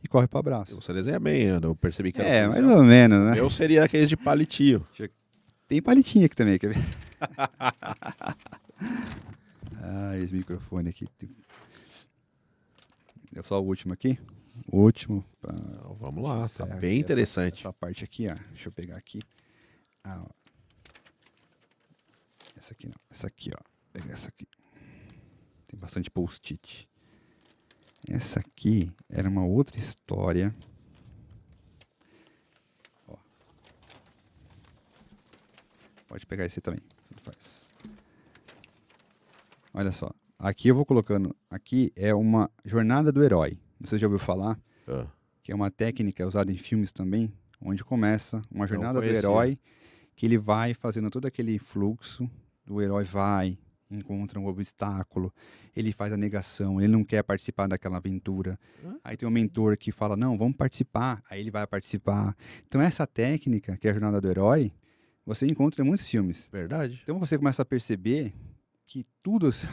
e corre pro abraço. Você desenha bem, eu percebi que era mais ou menos, né? Eu seria aqueles de palitinho. Tem palitinho aqui também, quer ver? Esse microfone aqui. É só o último aqui. O último. Então, vamos lá, tá bem interessante. Essa parte aqui, ó. Deixa eu pegar aqui. Essa aqui não. Essa aqui, ó. Vou pegar essa aqui. Tem bastante post-it. Essa aqui era uma outra história. Ó. Pode pegar esse também. Faz. Olha só. Aqui eu vou colocando. Aqui é uma jornada do herói. Você já ouviu falar? Que é uma técnica usada em filmes também, onde começa uma jornada do herói, que ele vai fazendo todo aquele fluxo. O herói vai, encontra um obstáculo, ele faz a negação, ele não quer participar daquela aventura. Aí tem um mentor que fala, não, vamos participar. Aí ele vai participar. Então essa técnica, que é a jornada do herói, você encontra em muitos filmes. Verdade. Então você começa a perceber que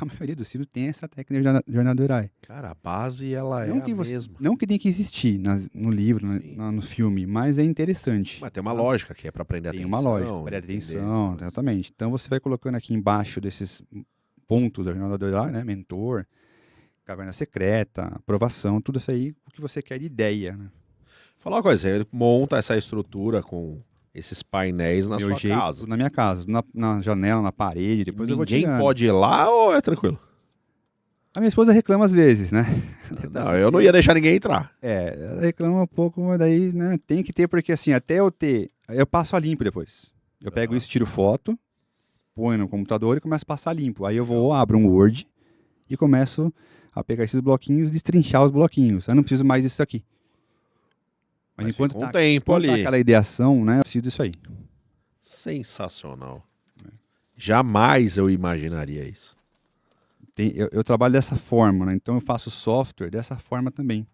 a maioria dos filmes tem essa técnica de jornada do herói. Cara, a base, ela é a mesma. Não que tem que existir no livro, no filme, mas é interessante. Mas tem uma lógica que é para aprender atenção. Tem uma lógica, aprender atenção, exatamente. Então você vai colocando aqui embaixo desses pontos da jornada do herói, né? Mentor, caverna secreta, aprovação, tudo isso aí, o que você quer de ideia, né? Falar uma coisa, ele monta essa estrutura com esses painéis na sua casa. Na minha casa, na janela, na parede, depois eu vou tirando. Ninguém pode ir lá ou é tranquilo? A minha esposa reclama às vezes, né? Não, eu não ia deixar ninguém entrar. Ela reclama um pouco, mas daí, né, tem que ter, porque assim, até eu ter, eu passo a limpo depois. Eu pego isso, tiro foto, ponho no computador e começo a passar limpo. Aí eu vou, abro um Word e começo a pegar esses bloquinhos e destrinchar os bloquinhos. Eu não preciso mais disso aqui. Mas enquanto tá aquela ideação, né, eu preciso disso aí. Sensacional. Jamais eu imaginaria isso. Eu trabalho dessa forma, né? Então eu faço software dessa forma também.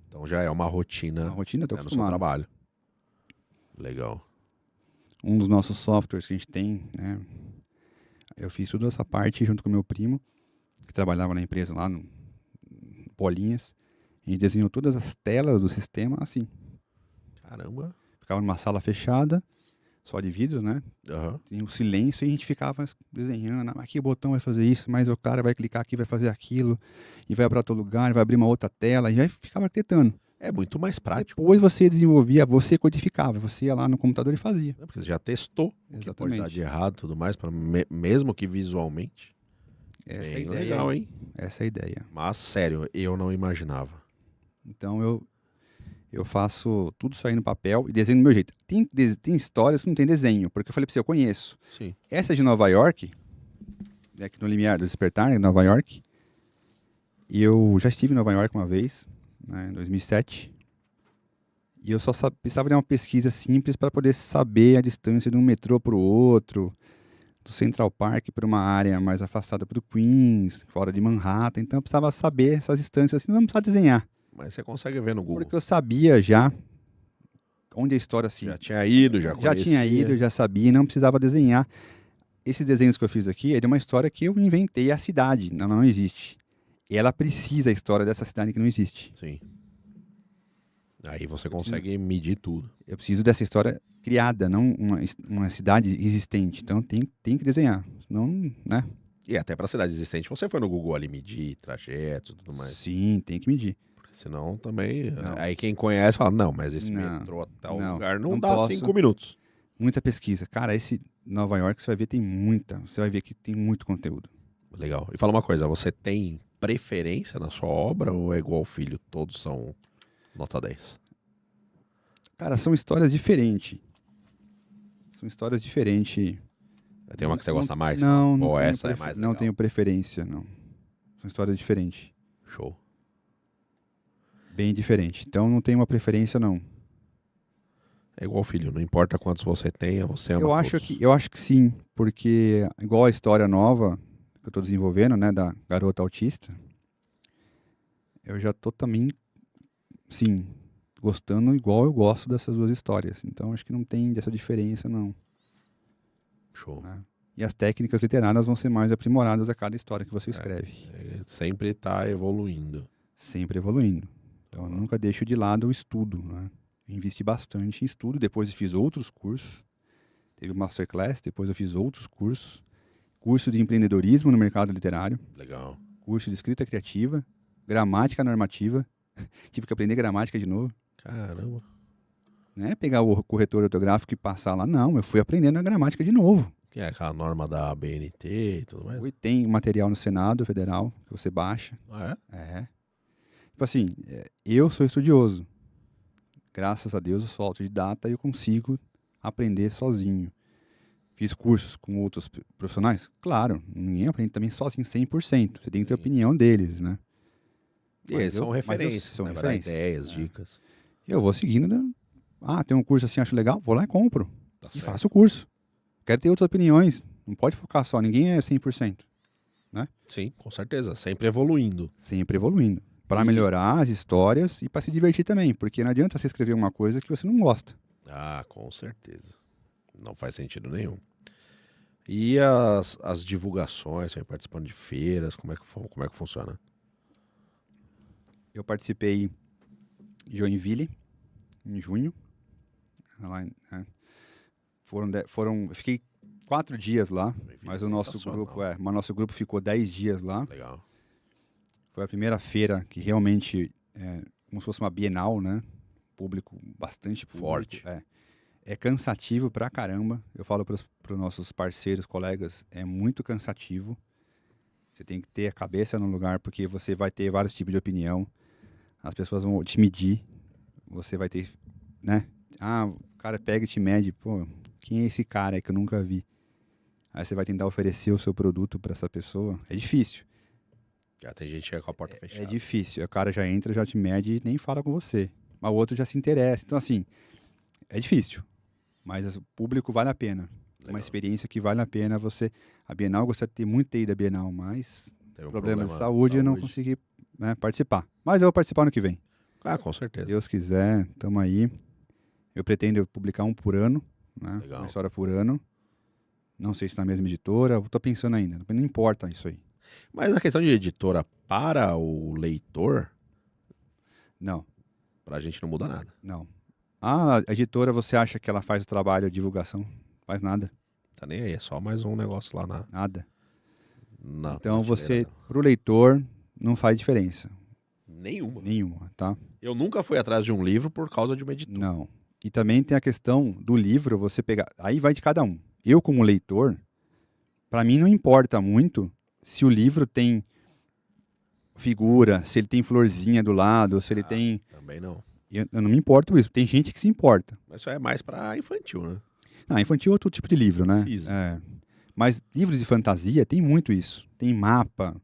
Então já é uma rotina. Uma rotina, tô acostumado. No seu trabalho. Legal. Um dos nossos softwares que a gente tem, né? Eu fiz toda essa parte junto com meu primo, que trabalhava na empresa lá no Bolinhas. A gente desenhou todas as telas do sistema assim. Caramba. Ficava numa sala fechada, só de vidro, né? Tinha um silêncio e a gente ficava desenhando. Aqui o botão vai fazer isso, mas o cara vai clicar aqui, vai fazer aquilo, e vai para outro lugar, vai abrir uma outra tela, e aí ficava arquitetando. É muito mais prático. Depois você desenvolvia, você codificava, você ia lá no computador e fazia. Porque você já testou. Exatamente. O que pode dar de errado e tudo mais, mesmo que visualmente. Essa é a ideia. Legal, hein? Essa é a ideia. Mas, sério, eu não imaginava. Então, eu faço tudo isso aí no papel e desenho do meu jeito. Tem histórias que não tem desenho, porque eu falei pra você, eu conheço. Sim. Essa de Nova York, aqui no Limiar do Despertar, em Nova York, e eu já estive em Nova York uma vez, né, em 2007, e eu só precisava de uma pesquisa simples para poder saber a distância de um metrô para o outro, do Central Park para uma área mais afastada do Queens, fora de Manhattan. Então eu precisava saber essas distâncias, assim, não precisava desenhar. Mas você consegue ver no Google. Porque eu sabia já onde a história assim. Já tinha ido, já conhecia. Já tinha ido, já sabia, não precisava desenhar. esses desenhos que eu fiz aqui é de uma história que eu inventei a cidade, não existe. E ela precisa a história dessa cidade que não existe. Sim. Aí você consegue medir tudo. Eu preciso dessa história criada, não uma cidade existente. Então tem que desenhar. Senão, né? E até para cidade existente, você foi no Google ali medir trajetos e tudo mais. Sim, tem que medir. Porque senão também. Não. Aí quem conhece fala, não, mas esse metrô a tal lugar não dá posso. 5 minutos. Muita pesquisa. Cara, esse Nova York você vai ver você vai ver que tem muito conteúdo. Legal. E fala uma coisa, você tem preferência na sua obra ou é igual ao filho? Todos são nota 10? Cara, são histórias diferentes. Tem uma que você gosta mais? Não, ou essa é mais legal? Não tenho preferência, não. São histórias diferentes. Show. Bem diferente. Então não tenho uma preferência, não. É igual ao filho, não importa quantos você tenha, você ama eu acho que sim, porque igual a história nova que eu estou desenvolvendo, né, da garota autista, eu já tô também, sim, gostando igual eu gosto dessas duas histórias. Então acho que não tem essa diferença, não. Show. Né? E as técnicas literárias vão ser mais aprimoradas a cada história que você escreve. Sempre está evoluindo. Sempre evoluindo. Então eu nunca deixo de lado o estudo, né? Investi bastante em estudo, depois eu fiz outros cursos. Teve o Masterclass, depois eu fiz outros cursos. Curso de empreendedorismo no mercado literário. Legal. Curso de escrita criativa, gramática normativa. Tive que aprender gramática de novo. Caramba. Não é pegar o corretor ortográfico e passar lá, não. Eu fui aprendendo a gramática de novo. Que é aquela norma da BNT e tudo mais? E tem material no Senado Federal que você baixa. Ah, é? É. Tipo assim, eu sou estudioso. Graças a Deus eu sou autodidata e eu consigo aprender sozinho. Fiz cursos com outros profissionais? Claro, ninguém aprende também sozinho 100%. Você tem que ter opinião deles, né? E eles são referências, são referências. Ideias, dicas. Eu vou seguindo, né? Tem um curso assim, acho legal, vou lá e compro. Tá e certo. faço o curso. Quero ter outras opiniões. Não pode focar só, ninguém é 100%. Né? Sim, com certeza. Sempre evoluindo. Sempre evoluindo. Para melhorar as histórias e para se divertir também. Porque não adianta você escrever uma coisa que você não gosta. Ah, com certeza. Não faz sentido nenhum. E as divulgações, você vai participando de feiras, como é que funciona? Eu participei em Joinville, em junho. Lá, né? Eu fiquei 4 dias lá, mas o nosso grupo ficou 10 dias lá. Legal. Foi a primeira feira que realmente, como se fosse uma Bienal, né? Público bastante público. Forte. É cansativo pra caramba. Eu falo para os nossos parceiros, colegas, é muito cansativo. Você tem que ter a cabeça no lugar, porque você vai ter vários tipos de opinião. As pessoas vão te medir. Você vai ter, né? O cara pega e te mede. Pô, quem é esse cara aí que eu nunca vi? Aí você vai tentar oferecer o seu produto para essa pessoa. É difícil. Já tem gente que é com a porta fechada. É difícil. O cara já entra, já te mede e nem fala com você. Mas o outro já se interessa. Então, assim, é difícil. Mas o público vale a pena. Legal. Uma experiência que vale a pena você... A Bienal, eu gostaria de ter muito aí da Bienal, mas problema de saúde eu não consegui, né, participar. Mas eu vou participar ano que vem. Ah, com certeza. Deus quiser, estamos aí. Eu pretendo publicar um por ano, né? Legal. Uma história por ano. Não sei se na mesma editora, estou pensando ainda. Não importa isso aí. Mas a questão de editora para o leitor, não. Pra gente não muda nada. Não. A editora, você acha que ela faz o trabalho de divulgação? Faz nada. Tá nem aí, é só mais um negócio lá na... Nada. Na então você, pro leitor, não faz diferença. Nenhuma, tá? Eu nunca fui atrás de um livro por causa de uma editora. Não. E também tem a questão do livro, você pegar... Aí vai de cada um. Eu, como leitor, pra mim não importa muito se o livro tem figura, se ele tem florzinha do lado, se ele tem... Também não. Eu não me importo com isso. Tem gente que se importa. Mas isso é mais pra infantil, né? Não, infantil é outro tipo de livro, né? Precisa. Mas livros de fantasia tem muito isso. Tem mapa,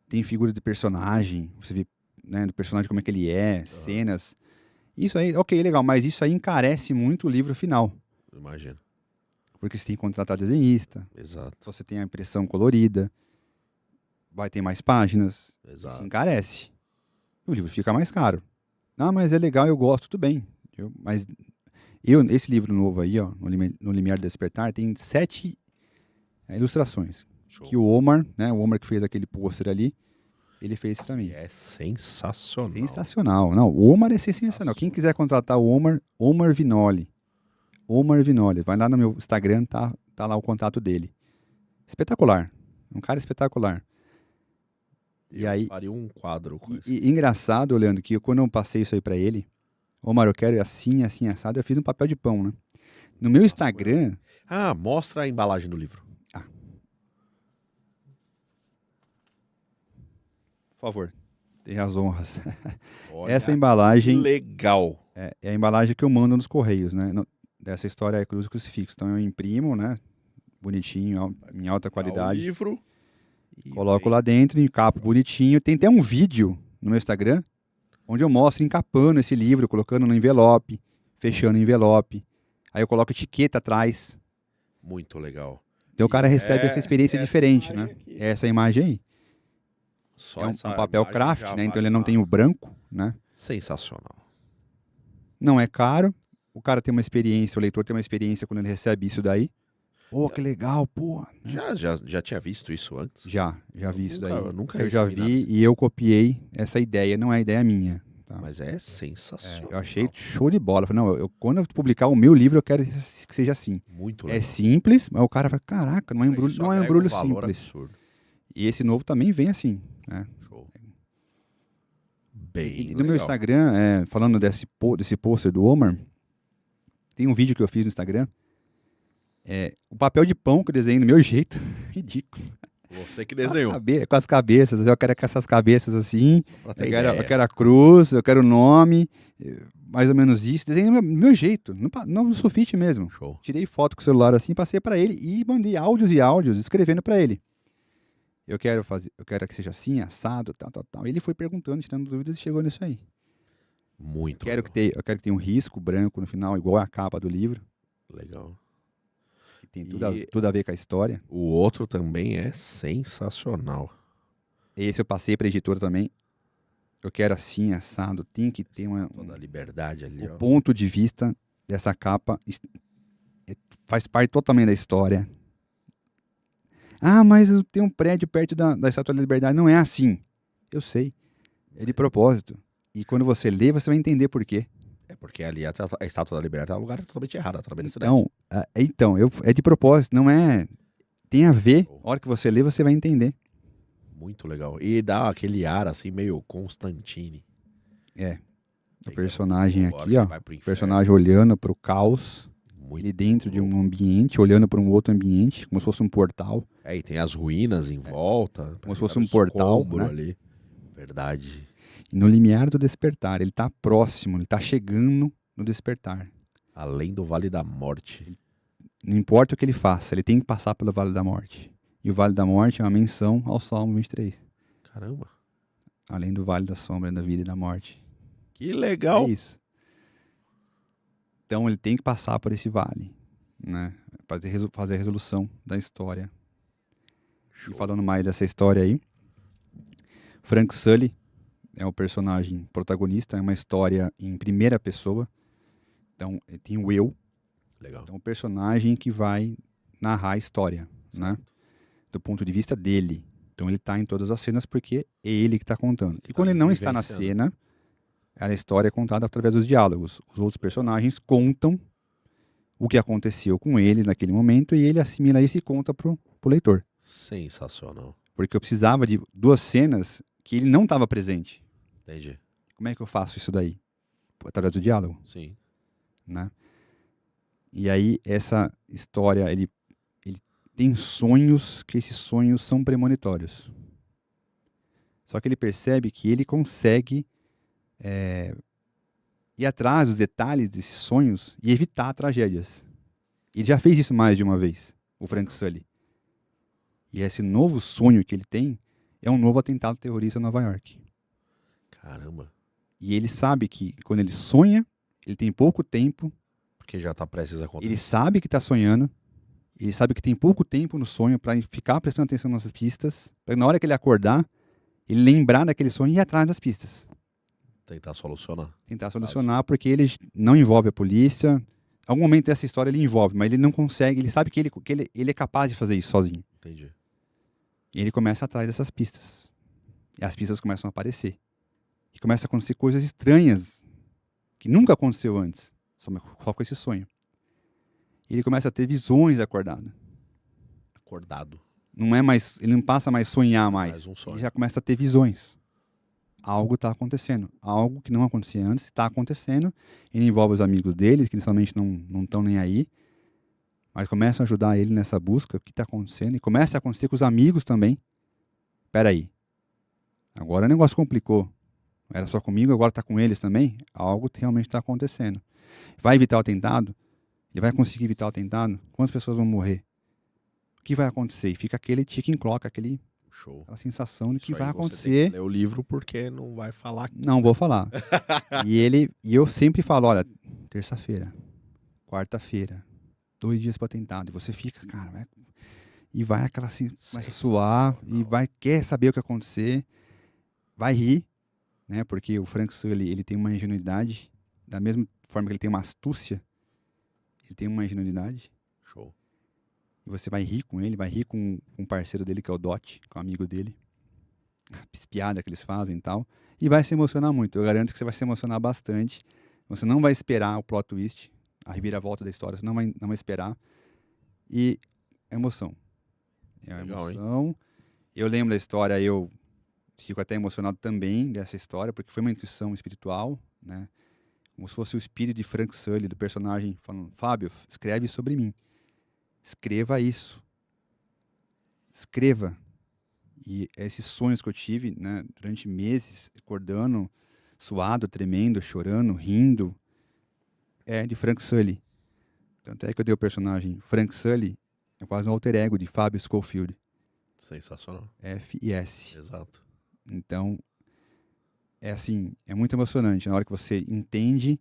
tem figura de personagem, você vê, né, do personagem como é que ele é, cenas. Isso aí, ok, legal, mas isso aí encarece muito o livro final. Imagino. Porque você tem que contratar desenhista. Exato. Você tem a impressão colorida. Vai ter mais páginas. Exato. Isso encarece. O livro fica mais caro. Ah, mas é legal, eu gosto, tudo bem. Esse livro novo aí, ó, No Limiar do Despertar, tem 7 ilustrações. Show. Que o Omar, né? O Omar que fez aquele pôster ali, ele fez pra mim. É sensacional. Sensacional. Não, o Omar é sensacional. Quem quiser contratar o Omar Vinoli. Omar Vinoli. Vai lá no meu Instagram, tá lá o contato dele. Espetacular. Um cara espetacular. E aí, faria um quadro com isso. E engraçado, Leandro, que quando eu passei isso aí pra ele, Omar, eu quero assim, assim, assado, eu fiz um papel de pão, né? No meu Instagram... Ah, mostra a embalagem do livro. Por favor, tem as honras. Olha, Essa embalagem... legal. É a embalagem que eu mando nos Correios, né? Dessa história é Cruz e Crucifixo. Então eu imprimo, né? Bonitinho, em alta qualidade. O livro. Coloco lá dentro, encapo bonitinho. Tem até um vídeo no meu Instagram, onde eu mostro encapando esse livro, colocando no envelope, fechando o envelope. Aí eu coloco etiqueta atrás. Muito legal. Então o cara recebe essa experiência diferente, né? Aqui. Essa imagem aí. Só É um papel craft, né? Então ele não tem o o branco, né? sensacional. Não é caro. O cara tem uma experiência, o leitor tem uma experiência quando ele recebe isso daí. Pô, que legal, pô. Já tinha visto isso antes? Já vi isso daí. Eu já vi e eu copiei essa ideia, não é ideia minha. Tá? Mas é sensacional. Eu achei show de bola. Falei, não, quando eu publicar o meu livro, eu quero que seja assim. Muito legal. É simples, mas o cara fala, caraca, não é um embrulho simples. Absurdo. E esse novo também vem assim, né? Show. Bem E no meu Instagram, falando desse pôster do Omar, tem um vídeo que eu fiz no Instagram. O papel de pão que eu desenhei do meu jeito, ridículo. Você que desenhou. Com as cabeças, eu quero com essas cabeças assim, Eu quero a cruz, eu quero o nome, mais ou menos isso. Desenhei do meu jeito, no sulfite mesmo. Show. Tirei foto com o celular assim, passei para ele e mandei áudios e áudios escrevendo para ele. Eu quero que seja assim, assado, tal. Ele foi perguntando, tirando dúvidas e chegou nisso aí. Muito Eu quero que tenha um risco branco no final, igual a capa do livro. legal. Tem tudo a ver com a história. O outro também é sensacional. Esse eu passei para a editora também. Eu quero assim, assado. Tem que ter toda a liberdade ali. O ponto de vista dessa capa faz parte totalmente da história. Ah, mas tem um prédio perto da Estátua da Liberdade. Não é assim. Eu sei. É de propósito. E quando você lê, você vai entender por quê. É porque ali a Estátua da Liberdade é um lugar totalmente errado, também na cidade. Então, é de propósito, não é... Tem a ver. A hora que você lê, você vai entender. Muito legal. E dá aquele ar assim, meio Constantine. O personagem aqui, ó. O personagem olhando para o caos. Ele dentro de um ambiente, olhando para um outro ambiente, como se fosse um portal. E tem as ruínas em volta. Como se fosse um portal, né? Ali. Verdade. E no limiar do despertar, ele está próximo, ele está chegando no despertar. Além do Vale da Morte. Não importa o que ele faça, ele tem que passar pelo Vale da Morte. E o Vale da Morte é uma menção ao Salmo 23. Caramba. Além do Vale da Sombra, da Vida e da Morte. Que legal. É isso. Então ele tem que passar por esse vale, né? Para fazer a resolução da história. Show. E falando mais dessa história aí, Frank Sully é o personagem protagonista, é uma história em primeira pessoa. Então tem o eu. Legal. Então o personagem que vai narrar a história, né? Do ponto de vista dele. Então ele está em todas as cenas porque é ele que está contando. E quando ele não está na cena, a história é contada através dos diálogos. Os outros personagens contam o que aconteceu com ele naquele momento e ele assimila isso e conta pro leitor. Sensacional. Porque eu precisava de 2 cenas que ele não estava presente. Entendi. Como é que eu faço isso daí? Através do diálogo. Sim. Né? E aí essa história, ele tem sonhos, que esses sonhos são premonitórios. Só que ele percebe que ele consegue ir atrás dos detalhes desses sonhos e evitar tragédias. Ele já fez isso mais de uma vez, o Frank Sully. E esse novo sonho que ele tem é um novo atentado terrorista em Nova York. Caramba. E ele sabe que quando ele sonha, ele tem pouco tempo. Porque já está prestes a acontecer. Ele sabe que está sonhando. Ele sabe que tem pouco tempo no sonho para ficar prestando atenção nas pistas. Para na hora que ele acordar, ele lembrar daquele sonho e ir atrás das pistas. Tentar solucionar. Tentar solucionar, porque ele não envolve a polícia. algum momento dessa história ele envolve, mas ele não consegue, ele sabe que ele é capaz de fazer isso sozinho. Entendi. E ele começa atrás dessas pistas. E as pistas começam a aparecer. E começa a acontecer coisas estranhas que nunca aconteceu antes, só com esse sonho. E ele começa a ter visões acordado. Acordado. Ele não passa mais a sonhar mais. Mais um sonho. Ele já começa a ter visões. Algo está acontecendo. Algo que não acontecia antes está acontecendo. Ele envolve os amigos dele, que inicialmente não estão nem aí. Mas começam a ajudar ele nessa busca, o que está acontecendo. E começa a acontecer com os amigos também. Espera aí. Agora o negócio complicou. Era só comigo, agora está com eles também. Algo realmente está acontecendo. Vai evitar o atentado? Ele vai conseguir evitar o atentado? Quantas pessoas vão morrer? O que vai acontecer? E fica aquele ticking clock, aquela sensação de que vai acontecer. Tem que ler o livro porque não vai falar. Não vou falar. E eu sempre falo, olha, terça-feira, quarta-feira, 2 dias para atentado. E você fica, cara, vai aquela assim, começa a suar e quer saber o que acontecer, vai rir, né? Porque o Frank Sully, ele tem uma ingenuidade, da mesma forma que ele tem uma astúcia, ele tem uma ingenuidade. Show. E você vai rir com ele, vai rir com um parceiro dele, que é o Dot, com o amigo dele. As piadas que eles fazem e tal. E vai se emocionar muito. Eu garanto que você vai se emocionar bastante. Você não vai esperar o plot twist, a reviravolta da história. Você não vai esperar. E emoção. É uma Legal, emoção. Hein? Eu lembro da história, eu fico até emocionado também dessa história, porque foi uma intuição espiritual, né? Como se fosse o espírito de Frank Sully, do personagem, falando, Fábio, escreve sobre mim. Escreva isso. Escreva. E esses sonhos que eu tive, né, durante meses, acordando, suado, tremendo, chorando, rindo, é de Frank Sully. Tanto é que eu dei o personagem Frank Sully, é quase um alter ego de Fábio Schofield. Sensacional. F e S. Exato. Então, é assim, é muito emocionante. Na hora que você entende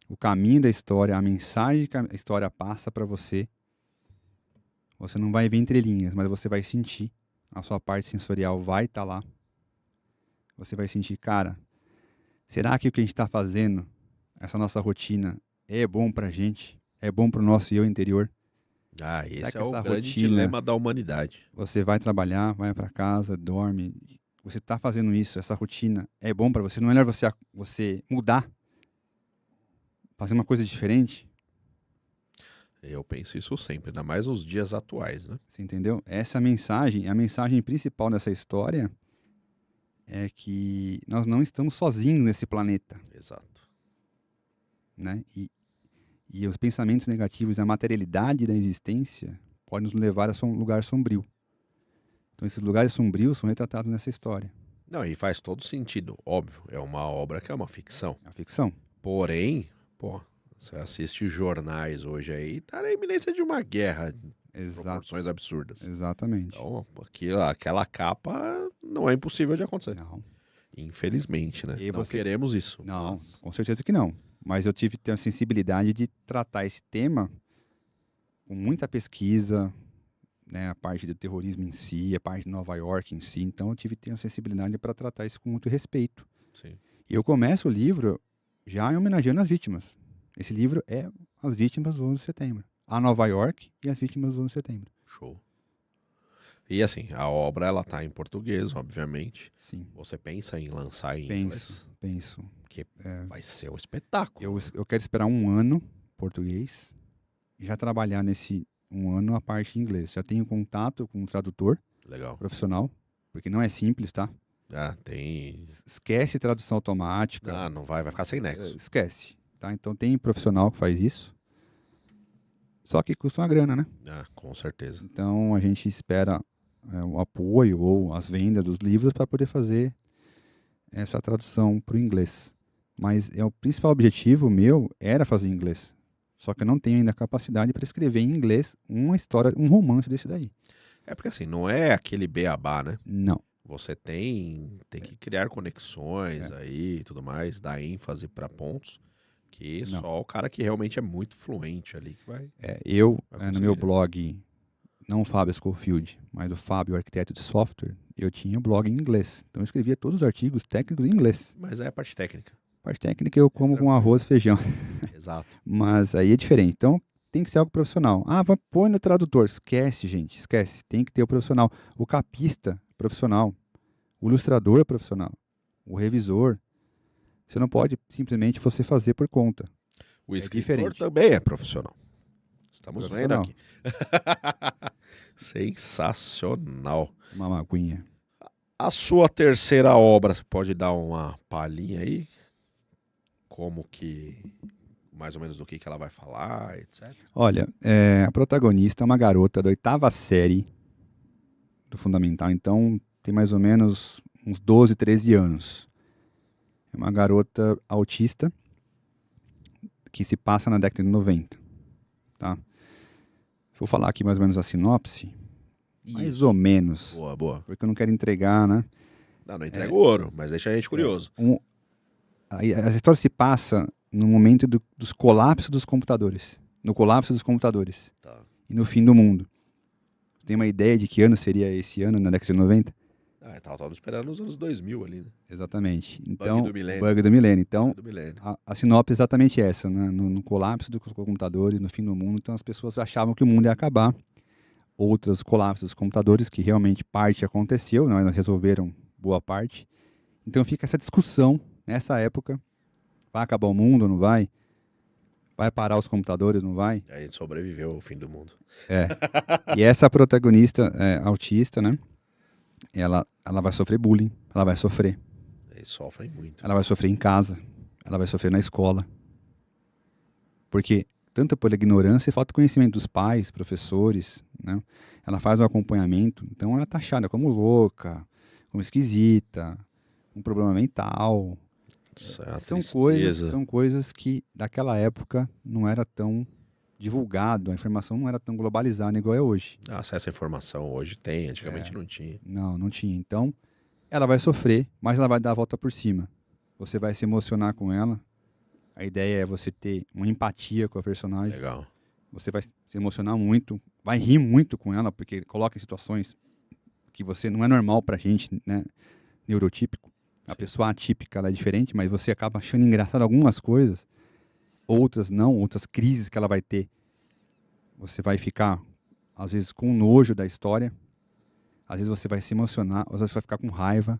o caminho da história, a mensagem que a história passa para você, você não vai ver entre linhas, mas você vai sentir. A sua parte sensorial vai estar lá. Você vai sentir, cara, será que o que a gente está fazendo, essa nossa rotina, é bom pra gente? É bom pro nosso eu interior? Esse é o grande dilema da humanidade. Você vai trabalhar, vai para casa, dorme. Você está fazendo isso, essa rotina é bom para você? Não é melhor você mudar? Fazer uma coisa diferente? Eu penso isso sempre, ainda mais nos dias atuais, né? Você entendeu? Essa mensagem, a mensagem principal dessa história é que nós não estamos sozinhos nesse planeta. Exato. Né? E os pensamentos negativos, a materialidade da existência pode nos levar a um lugar sombrio. Então esses lugares sombrios são retratados nessa história. Não, e faz todo sentido, óbvio. É uma obra que é uma ficção. É uma ficção. Porém, você assiste jornais hoje aí, tá na iminência de uma guerra de proporções absurdas. Exatamente. Então, aquela capa não é impossível de acontecer. Não. Infelizmente, né? Não queremos isso. Não, com certeza que não. Mas eu tive a sensibilidade de tratar esse tema com muita pesquisa, né, a parte do terrorismo em si, a parte de Nova York em si. Então eu tive a sensibilidade para tratar isso com muito respeito. Sim. E eu começo o livro já homenageando as vítimas. Esse livro é as vítimas do 11 de setembro. A Nova York e as vítimas do 11 de setembro. Show. E assim, a obra ela tá em português, obviamente. Sim. Você pensa em lançar em inglês? Penso. Que vai ser um espetáculo. Eu quero esperar 1 ano português e já trabalhar nesse 1 ano a parte em inglês. Já tenho contato com um tradutor profissional, porque não é simples, tá? Tem... Esquece tradução automática. Não vai ficar sem nexo. Esquece. Tá? Então tem profissional que faz isso. Só que custa uma grana, né? Com certeza. Então a gente espera o apoio ou as vendas dos livros para poder fazer essa tradução para o inglês. Mas o principal objetivo meu era fazer em inglês. Só que eu não tenho ainda a capacidade para escrever em inglês uma história, um romance desse daí. É porque assim, não é aquele beabá, né? Não. Você tem que criar conexões aí e tudo mais, dar ênfase para pontos que só o cara que realmente é muito fluente ali que vai... No meu blog, não o Fábio Schofield, mas o Fábio, arquiteto de software, eu tinha o blog em inglês. Então eu escrevia todos os artigos técnicos em inglês. Mas é a parte técnica. Parte técnica eu como com arroz e feijão. Exato. Mas aí é diferente. Então, tem que ser algo profissional. Põe no tradutor. Esquece, gente. Esquece. Tem que ter o profissional. O capista, profissional. O ilustrador, profissional. O revisor. Você não pode simplesmente você fazer por conta. O escritor também é profissional. Estamos vendo aqui. Sensacional. Uma maguinha. A sua terceira obra, você pode dar uma palhinha aí? Como que... mais ou menos do que ela vai falar, etc. Olha, a protagonista é uma garota da 8ª série do Fundamental. Então, tem mais ou menos uns 12, 13 anos. É uma garota autista que se passa na década de 90, tá? Vou falar aqui mais ou menos a sinopse. Isso. Mais ou menos. Boa, boa. Porque eu não quero entregar, né? Não entrega o ouro, mas deixa a gente curioso. A história se passa no momento dos colapsos dos computadores. No colapso dos computadores. Tá. E no fim do mundo. Tem uma ideia de que ano seria esse ano, na década de 90? Tava esperando nos anos 2000 ali, né? Exatamente. Então, Bug do milênio. Bug do milênio. Então, do milênio. A sinopse é exatamente essa, né? No colapso dos computadores, no fim do mundo. Então, as pessoas achavam que o mundo ia acabar. Outros colapsos dos computadores, que realmente parte aconteceu, né? Elas resolveram boa parte. Então, fica essa discussão nessa época. Vai acabar o mundo ou não vai? Vai parar os computadores, não vai? Aí sobreviveu ao fim do mundo. E essa protagonista autista, né? Ela vai sofrer bullying, ela vai sofrer. Eles sofrem muito. Ela vai sofrer em casa, ela vai sofrer na escola. Porque, tanto pela ignorância e falta de conhecimento dos pais, professores, né? Ela faz um acompanhamento, então ela é taxada como louca, como esquisita, um problema mental. São coisas que daquela época não era tão divulgado, a informação não era tão globalizada igual é hoje. Acesso à informação hoje tem, antigamente não tinha. Não tinha. Então, ela vai sofrer, mas ela vai dar a volta por cima. Você vai se emocionar com ela. A ideia é você ter uma empatia com a personagem. Legal. Você vai se emocionar muito, vai rir muito com ela, porque coloca em situações que você não é normal pra gente, né? Neurotípico. A pessoa atípica, ela é diferente, mas você acaba achando engraçado algumas coisas, outras não, outras crises que ela vai ter. Você vai ficar, às vezes, com nojo da história, às vezes você vai se emocionar, às vezes você vai ficar com raiva,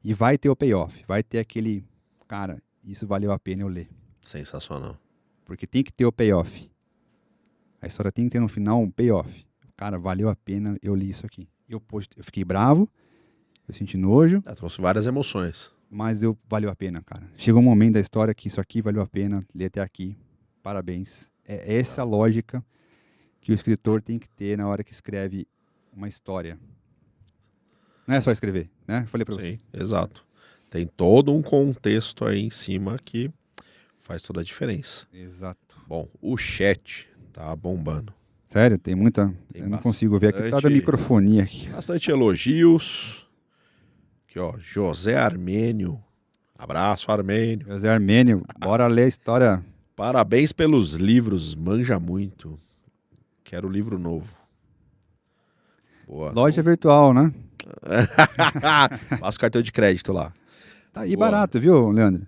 e vai ter o payoff, vai ter aquele, cara, isso valeu a pena eu ler. Sensacional. Porque tem que ter o payoff. A história tem que ter no final um payoff. Cara, valeu a pena eu li isso aqui. Eu fiquei bravo, eu senti nojo. Trouxe várias emoções. Mas valeu a pena, cara. Chegou um momento da história que isso aqui valeu a pena ler até aqui. Parabéns. É essa a lógica que o escritor tem que ter na hora que escreve uma história. Não é só escrever, né? Falei pra você. Sim, exato. Tem todo um contexto aí em cima que faz toda a diferença. Exato. Bom, o chat tá bombando. Sério, tem muita... Eu não consigo ver aqui, tá da microfonia aqui. Bastante elogios. Aqui, ó, José Armênio. Abraço, Armênio. José Armênio, bora ler a história. Parabéns pelos livros, manja muito. Quero livro novo. Boa. Loja virtual, né? Passa o cartão de crédito lá. Tá, e barato, viu, Leandro?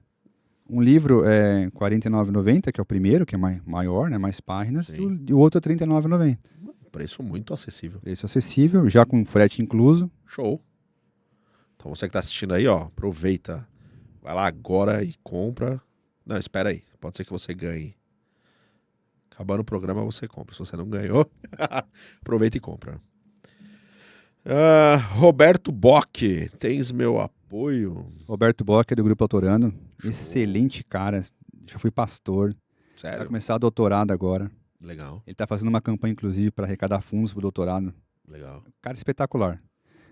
Um livro é R$ 49,90, que é o primeiro, que é maior, né? Mais páginas. E o outro é R$ 39,90. Preço muito acessível. Preço acessível, já com frete incluso. Show. Então você que tá assistindo aí, ó, aproveita. Vai lá agora e compra. Não, espera aí. Pode ser que você ganhe. Acabando o programa, você compra. Se você não ganhou, aproveita e compra. Roberto Bock, tens meu apoio. Roberto Bock é do Grupo Autorando. Show. Excelente cara. Já fui pastor. Sério? Vai começar doutorado agora. Legal. Ele tá fazendo uma campanha, inclusive, para arrecadar fundos pro doutorado. Legal. Cara espetacular.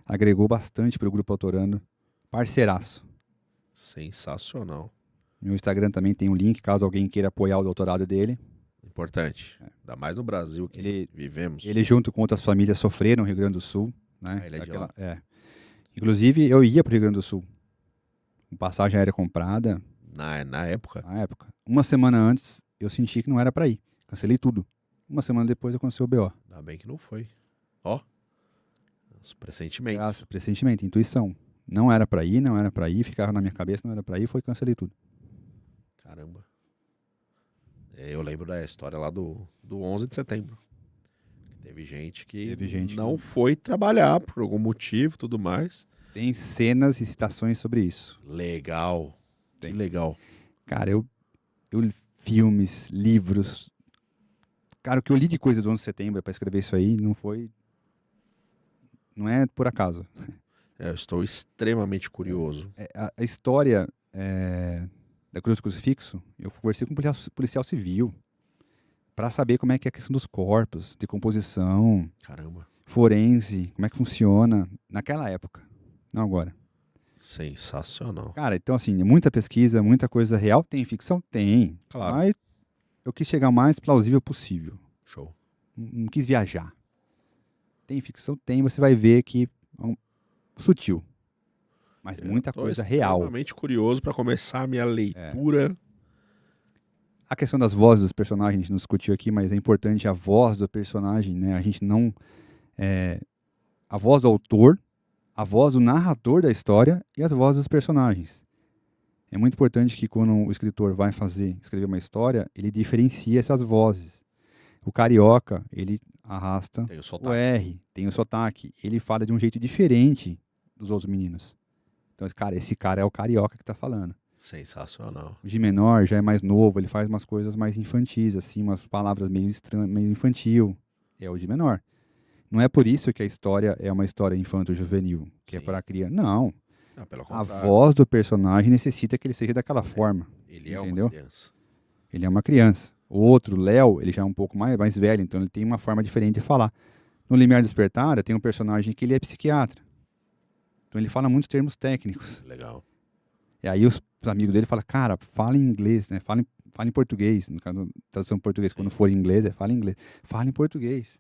Agregou bastante pro Grupo Autorando. Parceiraço. Sensacional. Meu Instagram também tem um link, caso alguém queira apoiar o doutorado dele. Importante. Ainda mais no Brasil que vivemos. Ele, junto com outras famílias, sofreram no Rio Grande do Sul. Né? Ele é de lá. Inclusive, eu ia pro Rio Grande do Sul. Com passagem aérea comprada. Na época? Na época. Uma semana antes, eu senti que não era para ir. Cancelei tudo. Uma semana depois, aconteceu o BO. Ainda bem que não foi. Ó. Pressentimento. Pressentimento, intuição. Não era para ir, ficava na minha cabeça, não era para ir, cancelei tudo. Caramba. Eu lembro da história lá do 11 de setembro. Teve gente que não foi trabalhar por algum motivo e tudo mais. Tem cenas e citações sobre isso. Legal. Que legal. Cara, eu filmes, livros. Cara, o que eu li de coisa do 11 de setembro para escrever isso aí não é por acaso. Eu estou extremamente curioso. A história da Cruz do Crucifixo, eu conversei com um policial civil para saber como é que é a questão dos corpos, decomposição, Caramba. forense, como é que funciona naquela época, não agora. Sensacional. Cara, então assim, muita pesquisa, muita coisa real. Tem ficção? Tem. Claro. Mas eu quis chegar o mais plausível possível. Show. Não quis viajar. Tem ficção? Tem. Você vai ver que é sutil. Mas muita coisa real. Eu estou extremamente curioso para começar a minha leitura. A questão das vozes dos personagens, a gente não discutiu aqui, mas é importante a voz do personagem, né? A gente não... a voz do autor, a voz do narrador da história e as vozes dos personagens. É muito importante que quando o escritor vai escrever uma história, ele diferencia essas vozes. O carioca, ele arrasta o R, tem o sotaque. Ele fala de um jeito diferente dos outros meninos. Então, cara, esse cara é o carioca que tá falando. Sensacional. O G menor já é mais novo, ele faz umas coisas mais infantis, assim, umas palavras meio estranhas, meio infantil. É o G menor. Não é por isso que a história é uma história infanto-juvenil, que é para criança. Não. Pelo A contrário. voz do personagem necessita que ele seja daquela forma. Ele é entendeu? uma criança. Ele é uma criança. O outro, Léo, ele já é um pouco mais velho, então ele tem uma forma diferente de falar. No Limiar Despertar, tem um personagem que ele é psiquiatra. Então ele fala muitos termos técnicos. Legal. E aí os amigos dele falam, cara, fala em inglês, né? Fala em português. No caso, tradução em português, quando for em inglês, fala em inglês. Fala em português.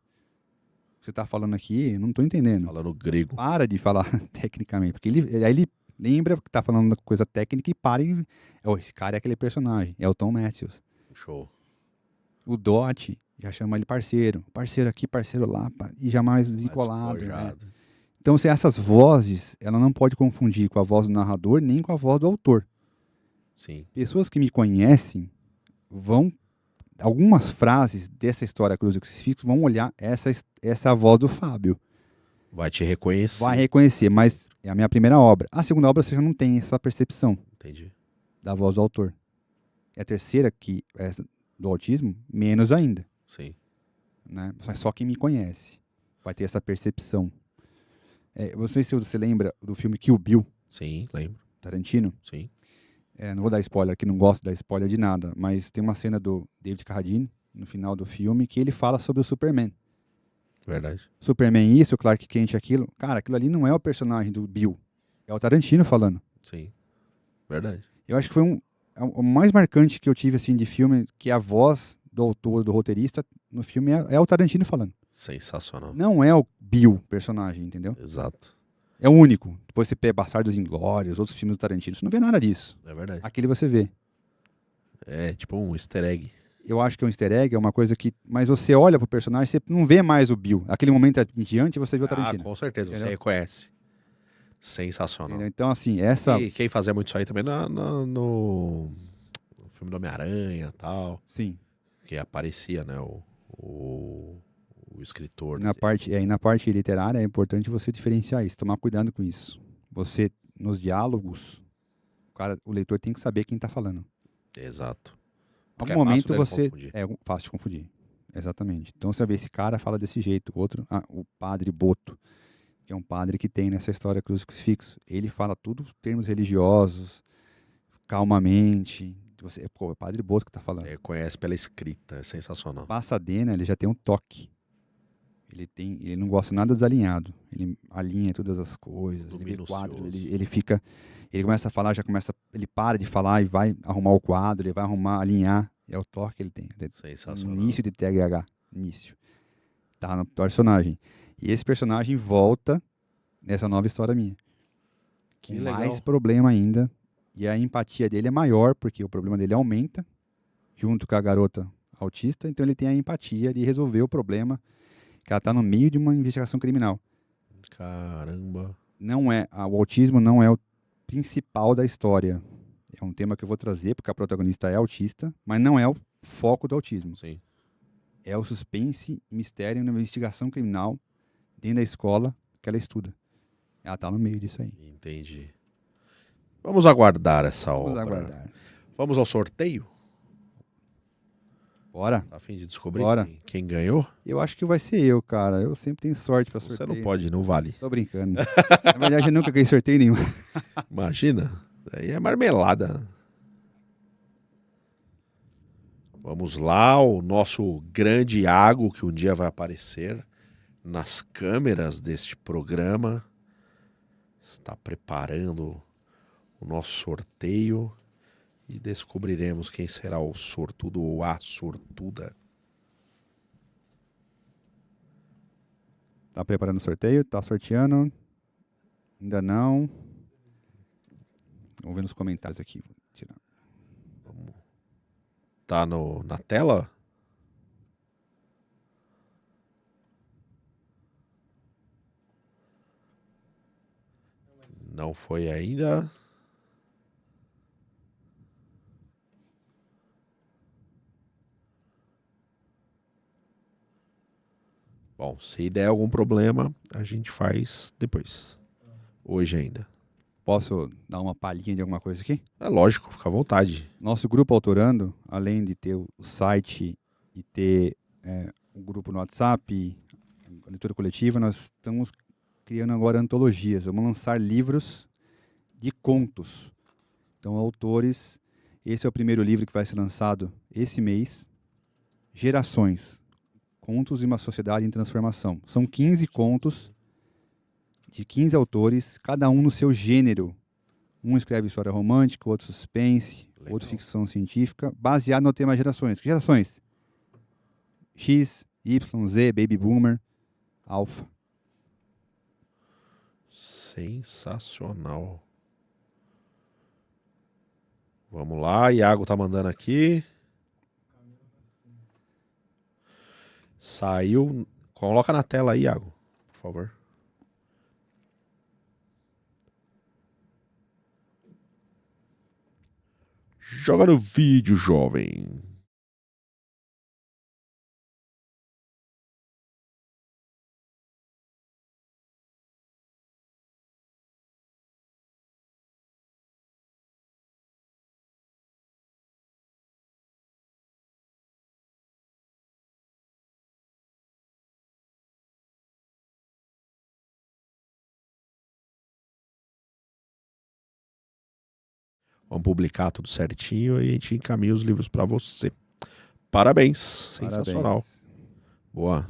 Você tá falando aqui, eu não tô entendendo. Falando grego. Para de falar tecnicamente, porque aí ele lembra que tá falando coisa técnica e para e... esse cara é aquele personagem, é o Tom Matthews. Show. O Dot já chama ele parceiro. Parceiro aqui, parceiro lá, e já mais descolado. Né? Então, essas vozes, ela não pode confundir com a voz do narrador, nem com a voz do autor. Sim. Pessoas que me conhecem algumas frases dessa história Cruz do Crucifixo vão olhar essa voz do Fábio. Vai te reconhecer. Vai reconhecer, mas é a minha primeira obra. A segunda obra você já não tem essa percepção. Entendi. Da voz do autor. E a terceira, que é do autismo, menos ainda. Sim. Né? Só quem me conhece vai ter essa percepção. Não sei se você lembra do filme Kill Bill. Sim, lembro. Tarantino. Sim. Não vou dar spoiler, que não gosto de dar spoiler de nada, mas tem uma cena do David Carradine, no final do filme, que ele fala sobre o Superman. Verdade. Superman isso, Clark Kent aquilo. Cara, aquilo ali não é o personagem do Bill. É o Tarantino falando. Sim. Verdade. Eu acho que foi o mais marcante que eu tive assim de filme, que a voz do autor, do roteirista, no filme é o Tarantino falando. Sensacional. Não é o Bill, personagem, entendeu? Exato. É o único. Depois você pega Bastardos Inglórios, outros filmes do Tarantino, você não vê nada disso. É verdade. Aquele você vê. É tipo um easter egg. Eu acho que é um easter egg, é uma coisa que... Mas você olha pro personagem, você não vê mais o Bill. Aquele momento em diante, você vê o Tarantino. Com certeza, entendeu? Você reconhece. Sensacional. Entendeu? Então, assim, essa... E quem fazia muito isso aí também no filme do Homem-Aranha e tal. Sim. Que aparecia, né, o escritor. Na parte literária é importante você diferenciar isso, tomar cuidado com isso. Você, nos diálogos, o leitor tem que saber quem está falando. Exato. Em algum momento você... É fácil de confundir. Exatamente. Então você vai ver, esse cara fala desse jeito. Outro, o padre Boto, que é um padre que tem nessa história Cruz do Crucifixo. Ele fala tudo termos religiosos, calmamente. É o padre Boto que está falando. Ele conhece pela escrita, é sensacional. Pasadena, ele já tem um toque. Ele não gosta nada desalinhado. Ele alinha todas as coisas. Ele vê quadro, ele começa a falar, ele para de falar e vai arrumar o quadro, ele vai alinhar. É o toque que ele tem. Sensacional. Início de THH. Início. Tá no personagem. E esse personagem volta nessa nova história minha. Que legal. Mais problema ainda. E a empatia dele é maior, porque o problema dele aumenta, junto com a garota autista. Então ele tem a empatia de resolver o problema, que ela está no meio de uma investigação criminal. Caramba. O autismo não é o principal da história. É um tema que eu vou trazer, porque a protagonista é autista, mas não é o foco do autismo. Sim. É o suspense e mistério na investigação criminal dentro da escola que ela estuda. Ela tá no meio disso aí. Entendi. Vamos aguardar essa Vamos obra. aguardar. Vamos ao sorteio? Bora. Tá a fim de descobrir Bora. quem ganhou? Eu acho que vai ser eu, cara. Eu sempre tenho sorte pra sorteio. Você não pode, não vale. Tô brincando. Na verdade, eu nunca ganhei sorteio nenhum. Imagina. Aí é marmelada. Vamos lá, o nosso grande Iago, que um dia vai aparecer nas câmeras deste programa, está preparando o nosso sorteio e descobriremos quem será o sortudo ou a sortuda. Tá preparando o sorteio? Tá sorteando? Ainda não. Vamos ver nos comentários aqui. Vou tirar. Tá na tela? Não foi ainda. Bom, se der algum problema, a gente faz depois. Hoje ainda. Posso dar uma palhinha de alguma coisa aqui? É lógico, fica à vontade. Nosso grupo Autorando, além de ter o site e ter um grupo no WhatsApp, a leitura coletiva, nós estamos criando agora antologias. Vamos lançar livros de contos. Então, autores, esse é o primeiro livro que vai ser lançado esse mês. Gerações, Contos de uma Sociedade em Transformação. São 15 contos de 15 autores, cada um no seu gênero. Um escreve história romântica, outro suspense, Legal. outro ficção científica, baseado no tema gerações. Que gerações? X, Y, Z, Baby Boomer, Alpha. Sensacional. Vamos lá, Iago tá mandando aqui. Saiu. Coloca na tela aí, Iago, por favor. Joga no vídeo, jovem. Vamos publicar tudo certinho e a gente encaminha os livros para você. Parabéns. Sensacional. Parabéns. Boa.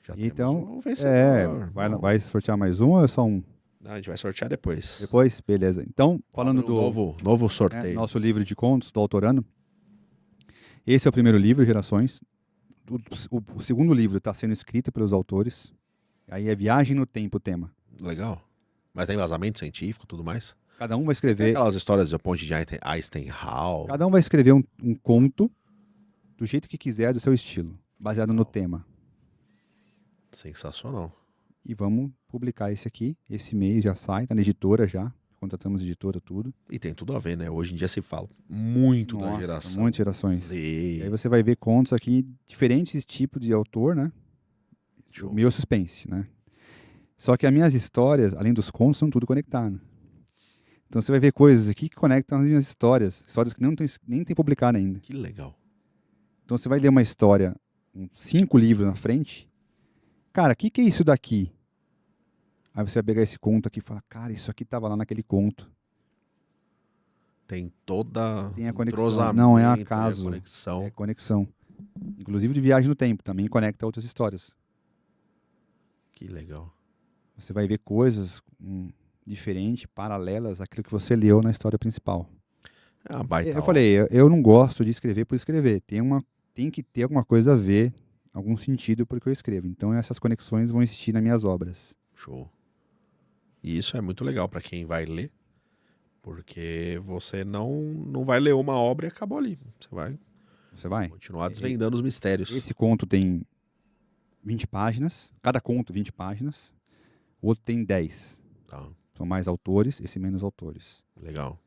Já Então, temos um vencedor. vai sortear mais um ou é só um? Não, a gente vai sortear depois. Depois? Beleza. Então, falando Abre do novo sorteio. nosso livro de contos do Autorando, esse é o primeiro livro, Gerações. O segundo livro está sendo escrito pelos autores. Aí é Viagem no Tempo o tema. Legal. Mas tem vazamento científico e tudo mais? Cada um vai Tem escrever. aquelas histórias da ponte de Eisenhower. Cada um vai escrever um conto do jeito que quiser, do seu estilo, baseado no tema. Sensacional. E vamos publicar esse aqui. Esse mês já sai, tá na editora já. Contratamos editora, tudo. E tem tudo a ver, né? Hoje em dia se fala muito da Nossa, geração. muitas gerações. Z. E aí você vai ver contos aqui, diferentes tipos de autor, né? Show. Meio suspense, né? Só que as minhas histórias, além dos contos, são tudo conectadas. Então você vai ver coisas aqui que conectam as minhas histórias. Histórias que nem tem publicado ainda. Que legal. Então você vai ler uma história, 5 livros na frente. Cara, o que é isso daqui? Aí você vai pegar esse conto aqui e falar, cara, isso aqui estava lá naquele conto. Tem toda Tem a conexão. entrosamento, Não é né, acaso. conexão. É conexão. Inclusive de Viagem no Tempo, também conecta outras histórias. Que legal. Você vai ver coisas diferentes, paralelas àquilo que você leu na história principal. É uma baita Eu falei, eu não gosto de escrever por escrever. Tem que ter alguma coisa a ver, algum sentido por que eu escrevo. Então essas conexões vão existir nas minhas obras. Show. E isso é muito legal para quem vai ler, porque você não vai ler uma obra e acabou ali. Você vai continuar desvendando os mistérios. Esse conto tem 20 páginas, cada conto 20 páginas, o outro tem 10. Tá. São mais autores, esse menos autores. Legal.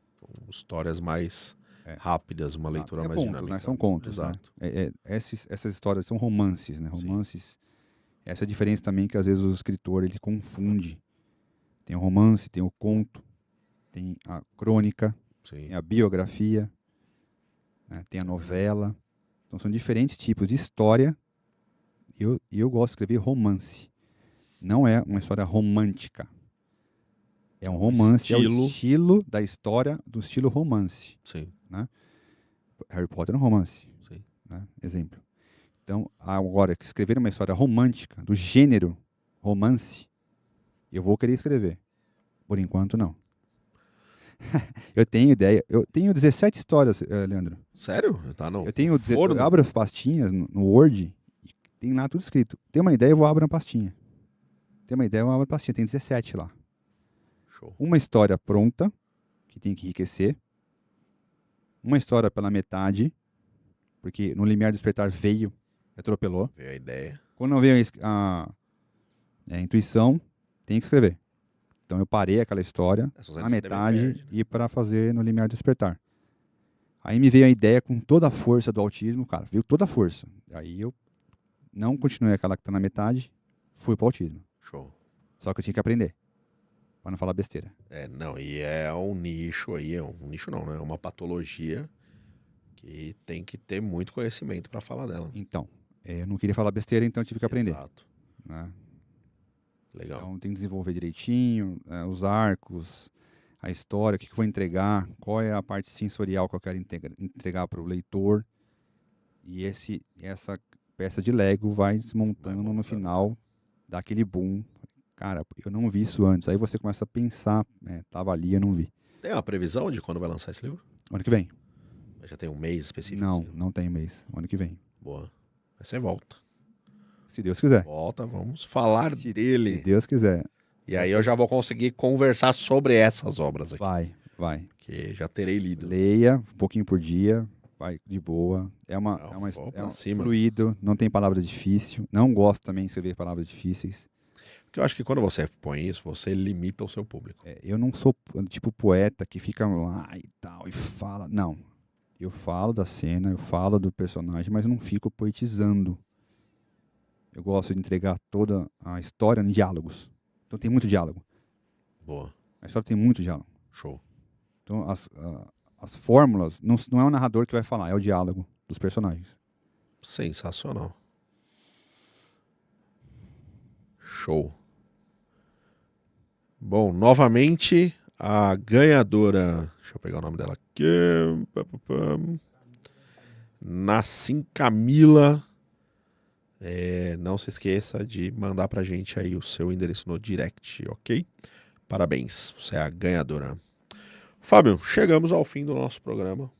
histórias mais rápidas, uma leitura mais contos, dinâmica. Né? São contos. Exato. Né? Essas histórias são romances, né? Romances. Sim. Essa é a diferença também que às vezes o escritor ele confunde. Tem o romance, tem o conto, tem a crônica, tem a biografia, né? Tem a novela. Então são diferentes tipos de história. E eu gosto de escrever romance. Não é uma história romântica. É um romance, é o estilo da história do estilo romance. Sim. Né? Harry Potter é um romance. Sim. Né? Exemplo. Então, agora, escrever uma história romântica, do gênero romance, eu vou querer escrever. Por enquanto, não. Eu tenho ideia. Eu tenho 17 histórias, Leandro. Sério? Tá no eu abro as pastinhas no Word e tem lá tudo escrito. Tem uma ideia, eu vou abrir uma pastinha. Tem uma ideia, eu abro uma pastinha. Tem 17 lá. Show. Uma história pronta, que tem que enriquecer. Uma história pela metade, porque no Limiar do Despertar veio, atropelou. Veio a ideia. Quando não veio a intuição, tem que escrever. Então eu parei aquela história na metade e para fazer no Limiar do Despertar. Aí me veio a ideia com toda a força do autismo, cara, veio toda a força. Aí eu não continuei aquela que tá na metade, fui pro autismo. Show. Só que eu tinha que aprender, para não falar besteira. E é um nicho aí, um nicho não, né? É uma patologia que tem que ter muito conhecimento para falar dela. Então, eu não queria falar besteira, então eu tive que aprender. Exato. Né? Legal. Então tem que desenvolver direitinho, os arcos, a história, o que eu vou entregar, qual é a parte sensorial que eu quero entregar para o leitor. E essa peça de Lego vai desmontando no final, dá aquele boom. Cara, eu não vi isso antes. Aí você começa a pensar, tava ali, eu não vi. Tem uma previsão de quando vai lançar esse livro? Ano que vem. Já tem um mês específico? Não tem mês. Ano que vem. Boa. Aí você volta. Se Deus quiser. Volta, vamos falar dele. Se Deus quiser. E aí eu já vou conseguir conversar sobre essas obras aqui. Vai. Que já terei lido. Leia um pouquinho por dia, vai de boa. É fluido, não tem palavra difícil. Não gosto também de escrever palavras difíceis. Porque eu acho que quando você põe isso, você limita o seu público. Eu não sou tipo poeta que fica lá e tal, e fala. Não. Eu falo da cena, eu falo do personagem, mas eu não fico poetizando. Eu gosto de entregar toda a história em diálogos. Então tem muito diálogo. Boa. A história tem muito diálogo. Show. Então as fórmulas, não é o narrador que vai falar, é o diálogo dos personagens. Sensacional. Show. Bom, novamente, a ganhadora... Deixa eu pegar o nome dela aqui. Nassim Camila. Não se esqueça de mandar pra gente aí o seu endereço no direct, ok? Parabéns, você é a ganhadora. Fábio, chegamos ao fim do nosso programa.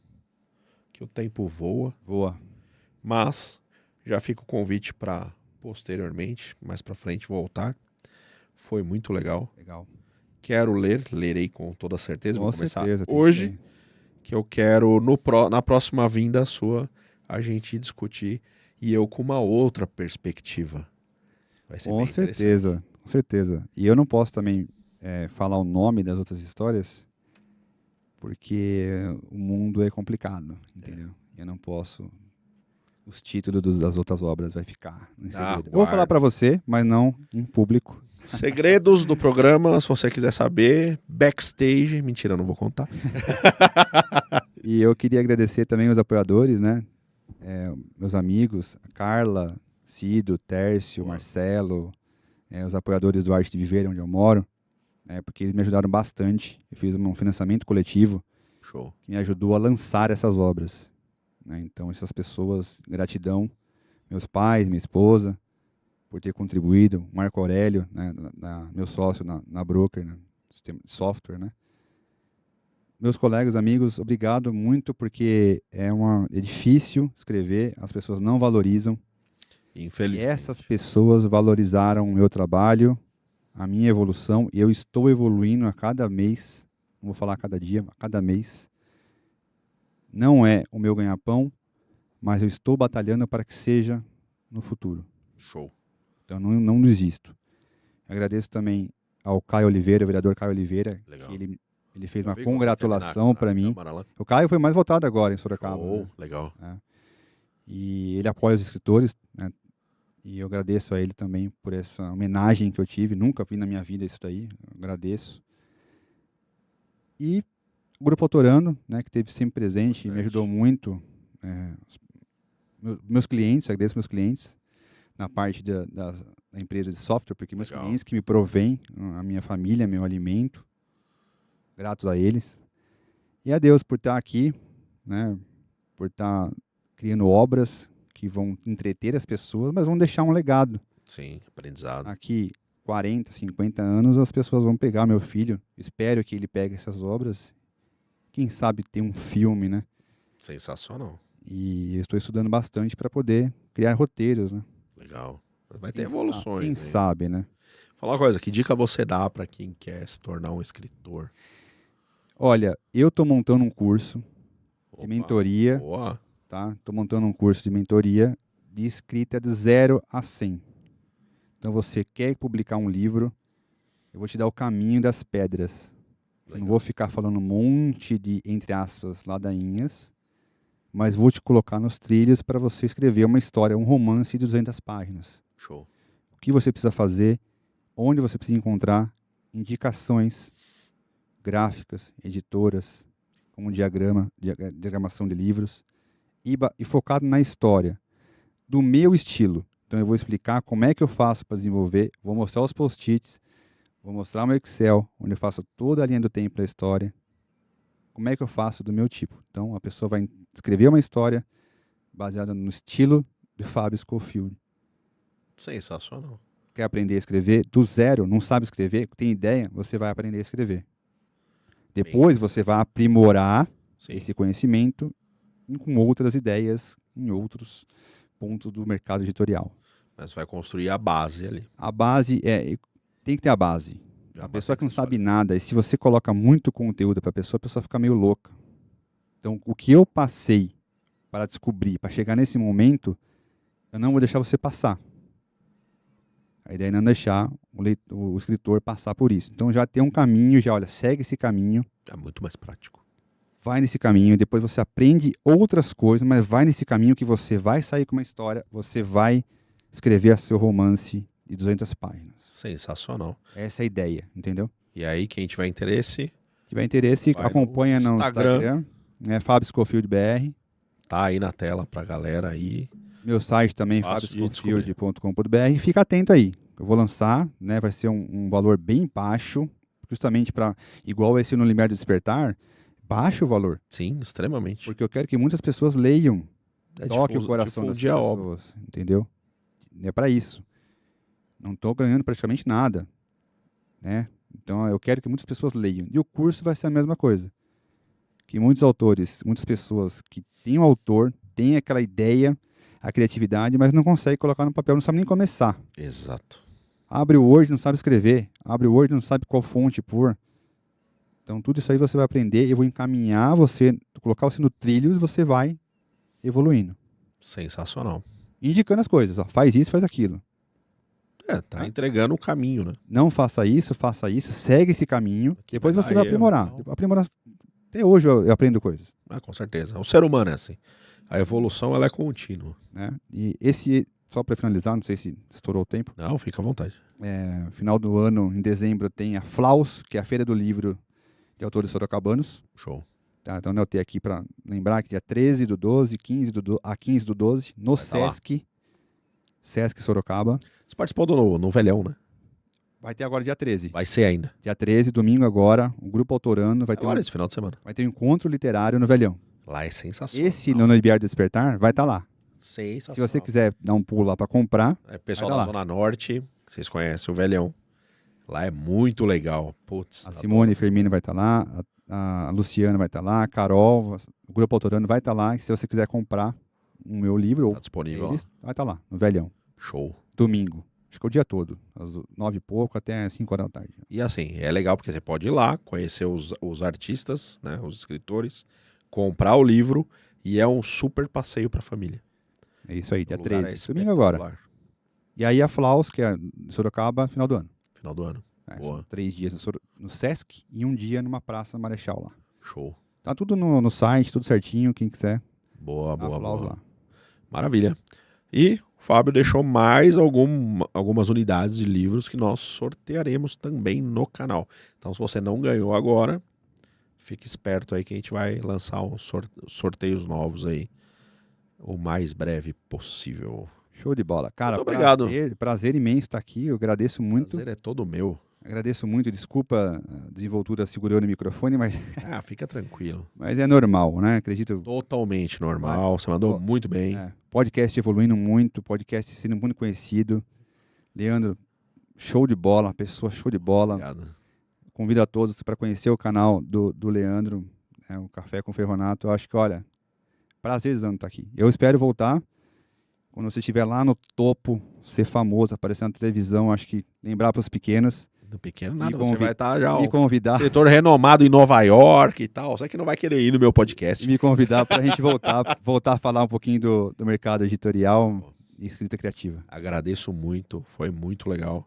Que o tempo voa. Mas já fica o convite para posteriormente, mais pra frente, voltar. Foi muito legal. Quero lerei com toda certeza. Vou começar hoje. Que eu quero, na próxima vinda sua, a gente discutir e eu com uma outra perspectiva. Vai ser bem interessante. Com certeza. E eu não posso também falar o nome das outras histórias, porque o mundo é complicado, entendeu? Eu não posso... Os títulos das outras obras vai ficar em segredo. Eu vou falar para você, mas não em público. Segredos do programa, se você quiser saber, backstage. Mentira, eu não vou contar. E eu queria agradecer também os apoiadores, né? Meus amigos, a Carla, Cido, Tércio, Marcelo, os apoiadores do Arte de Viver, onde eu moro, porque eles me ajudaram bastante. Eu fiz um financiamento coletivo. Show. Que me ajudou a lançar essas obras. Então, essas pessoas, gratidão, meus pais, minha esposa, por ter contribuído, Marco Aurélio, né, meu sócio na broker, né, sistema de software, né. Meus colegas, amigos, obrigado muito, porque é difícil escrever, as pessoas não valorizam. Infelizmente. E essas pessoas valorizaram o meu trabalho, a minha evolução, e eu estou evoluindo a cada mês, não vou falar a cada dia, a cada mês. Não é o meu ganha-pão, mas eu estou batalhando para que seja no futuro. Show. Então não desisto. Agradeço também ao Caio Oliveira, o vereador Caio Oliveira, Legal. que ele Ele fez uma congratulação para mim. O Caio foi mais votado agora em Sorocaba. Oh, né? Legal. E ele apoia os escritores, né? E eu agradeço a ele também por essa homenagem que eu tive. Nunca vi na minha vida isso daí. Eu agradeço. E o Grupo Autorando, né, que esteve sempre presente e me ajudou muito. Meus clientes, agradeço meus clientes na parte da empresa de software, porque meus clientes que me provêm, a minha família, meu alimento, gratos a eles. E a Deus por estar aqui, né, por estar criando obras que vão entreter as pessoas, mas vão deixar um legado. Sim, aprendizado. Aqui, 40, 50 anos, as pessoas vão pegar meu filho. Espero que ele pegue essas obras. Quem sabe ter um filme, né? Sensacional. E eu estou estudando bastante para poder criar roteiros, né? Legal. Vai ter evoluções. Quem sabe, né? Fala uma coisa, que dica você dá para quem quer se tornar um escritor? Olha, eu estou montando um curso de mentoria. Boa. Tá? Estou montando um curso de mentoria de escrita de 0 a 100. Então, você quer publicar um livro, eu vou te dar o caminho das pedras. Eu não vou ficar falando um monte de, entre aspas, ladainhas, mas vou te colocar nos trilhos para você escrever uma história, um romance de 200 páginas. Show. O que você precisa fazer, onde você precisa encontrar indicações gráficas, editoras, como diagramação de livros, e focado na história, do meu estilo. Então eu vou explicar como é que eu faço para desenvolver, vou mostrar os post-its, vou mostrar o meu Excel, onde eu faço toda a linha do tempo da história, como é que eu faço do meu tipo. Então a pessoa vai escrever uma história baseada no estilo de Fábio Scofield. Sensacional. Quer aprender a escrever do zero, não sabe escrever, tem ideia, você vai aprender a escrever. Depois você vai aprimorar esse conhecimento com outras ideias em outros pontos do mercado editorial. Mas vai construir a base ali. A base tem que ter a base. A pessoa que não sabe nada, e se você coloca muito conteúdo para a pessoa fica meio louca. Então, o que eu passei para descobrir, para chegar nesse momento, eu não vou deixar você passar. A ideia é não deixar o escritor passar por isso. Então, já tem um caminho, segue esse caminho. É muito mais prático. Vai nesse caminho, depois você aprende outras coisas, mas vai nesse caminho que você vai sair com uma história, você vai escrever seu romance de 200 páginas. Sensacional. Essa é a ideia, entendeu? E aí, quem tiver interesse... acompanha no Instagram, Fábio Scofield BR. Tá aí na tela pra galera aí. Meu site também, fabioscofield.com.br. Fica atento aí. Eu vou lançar, né? Vai ser um valor bem baixo, justamente para, igual esse No Limiar do Despertar, baixo o valor. Sim, extremamente. Porque eu quero que muitas pessoas leiam. Toque o coração das pessoas, entendeu? É para isso. Não estou ganhando praticamente nada, né? Então eu quero que muitas pessoas leiam. E o curso vai ser a mesma coisa. Que muitos autores, muitas pessoas que têm um autor, têm aquela ideia, a criatividade, mas não conseguem colocar no papel, não sabem nem começar. Exato. Abre o Word, não sabe escrever. Abre o Word, não sabe qual fonte pôr. Então, tudo isso aí você vai aprender. Eu vou encaminhar você, colocar você no trilho e você vai evoluindo. Sensacional. Indicando as coisas. Ó, faz isso, faz aquilo. Tá entregando o caminho, né? Não faça isso, segue esse caminho. Depois você vai aprimorar. Até hoje eu aprendo coisas. Com certeza. O ser humano é assim. A evolução, ela é contínua. Né? E só para finalizar, não sei se estourou o tempo. Não, fica à vontade. Final do ano, em dezembro, tem a Flaus, que é a Feira do Livro de Autores Sorocabanos. Show. Tá, então eu tenho aqui para lembrar que dia 13 do 12, 15 do 12, no Sesc Sorocaba. Você participou no Velhão, né? Vai ter agora dia 13. Vai ser ainda. Dia 13, domingo agora, o Grupo Autorando vai ter esse final de semana. Vai ter um encontro literário no Velhão. Lá é sensacional. Esse No Limiar do Despertar vai estar lá. Sensacional. Se você quiser dar um pulo lá para comprar. Pessoal da Zona Norte, vocês conhecem o Velhão. Lá é muito legal. Putz. A Simone Firmino vai estar lá, a Luciana vai estar lá, a Carol, o Grupo Autorando vai estar lá. E se você quiser comprar o meu livro, tá disponível, vai estar lá, no Velhão. Show. Domingo. Acho que é o dia todo, às 9 e pouco até 5 horas da tarde. E assim, é legal porque você pode ir lá, conhecer os artistas, né, os escritores, comprar o livro e é um super passeio para a família. É isso aí, dia 13, domingo agora. E aí a Flaus, que é de Sorocaba, final do ano. Final do ano. São 3 dias no Sesc e 1 dia numa praça Marechal lá. Show. Tá tudo no site, tudo certinho, quem quiser. Boa. Lá. Maravilha. E o Fábio deixou mais algumas unidades de livros que nós sortearemos também no canal. Então, se você não ganhou agora, fique esperto aí que a gente vai lançar uns sorteios novos aí o mais breve possível. Show de bola. Cara, muito obrigado. Prazer imenso estar aqui. Eu agradeço muito. Prazer é todo meu. Agradeço muito. Desculpa a desenvoltura segurando o microfone, mas... fica tranquilo. Mas é normal, né? Acredito. Totalmente normal. Você mandou muito bem. Podcast evoluindo muito. Podcast sendo muito conhecido. Leandro, show de bola. Pessoa show de bola. Obrigado. Convido a todos para conhecer o canal do Leandro, o Café com Ferronato. Eu acho que, olha, prazerzão estar aqui. Eu espero voltar. Quando você estiver lá no topo, ser famoso, aparecer na televisão, acho que lembrar para os pequenos. No pequeno nada, você vai estar já me convidar. Escritor renomado em Nova York e tal. Só que não vai querer ir no meu podcast. Me convidar para a gente voltar a falar um pouquinho do mercado editorial e escrita criativa. Agradeço muito, foi muito legal.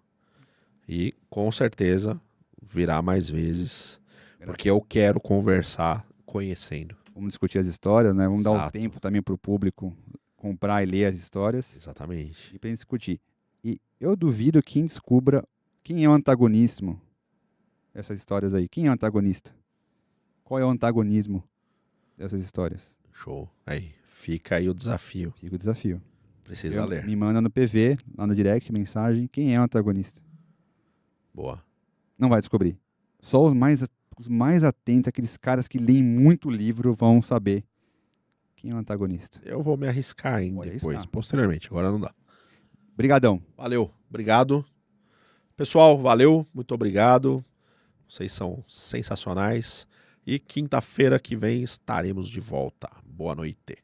E com certeza virá mais vezes, porque eu quero conversar conhecendo. Vamos discutir as histórias, né? Vamos dar um tempo também para o público comprar e ler as histórias. Exatamente. E para gente discutir. E eu duvido quem descubra quem é o antagonismo dessas histórias aí. Quem é o antagonista? Qual é o antagonismo dessas histórias? Show. Aí, fica aí o desafio. Fica o desafio. Precisa ler. Me manda no PV, lá no direct, mensagem, quem é o antagonista. Boa. Não vai descobrir. Só os mais atentos, aqueles caras que leem muito livro, vão saber quem é o antagonista. Eu vou me arriscar ainda depois, posteriormente. Agora não dá. Obrigadão. Valeu. Obrigado. Pessoal, valeu. Muito obrigado. Vocês são sensacionais. E quinta-feira que vem estaremos de volta. Boa noite.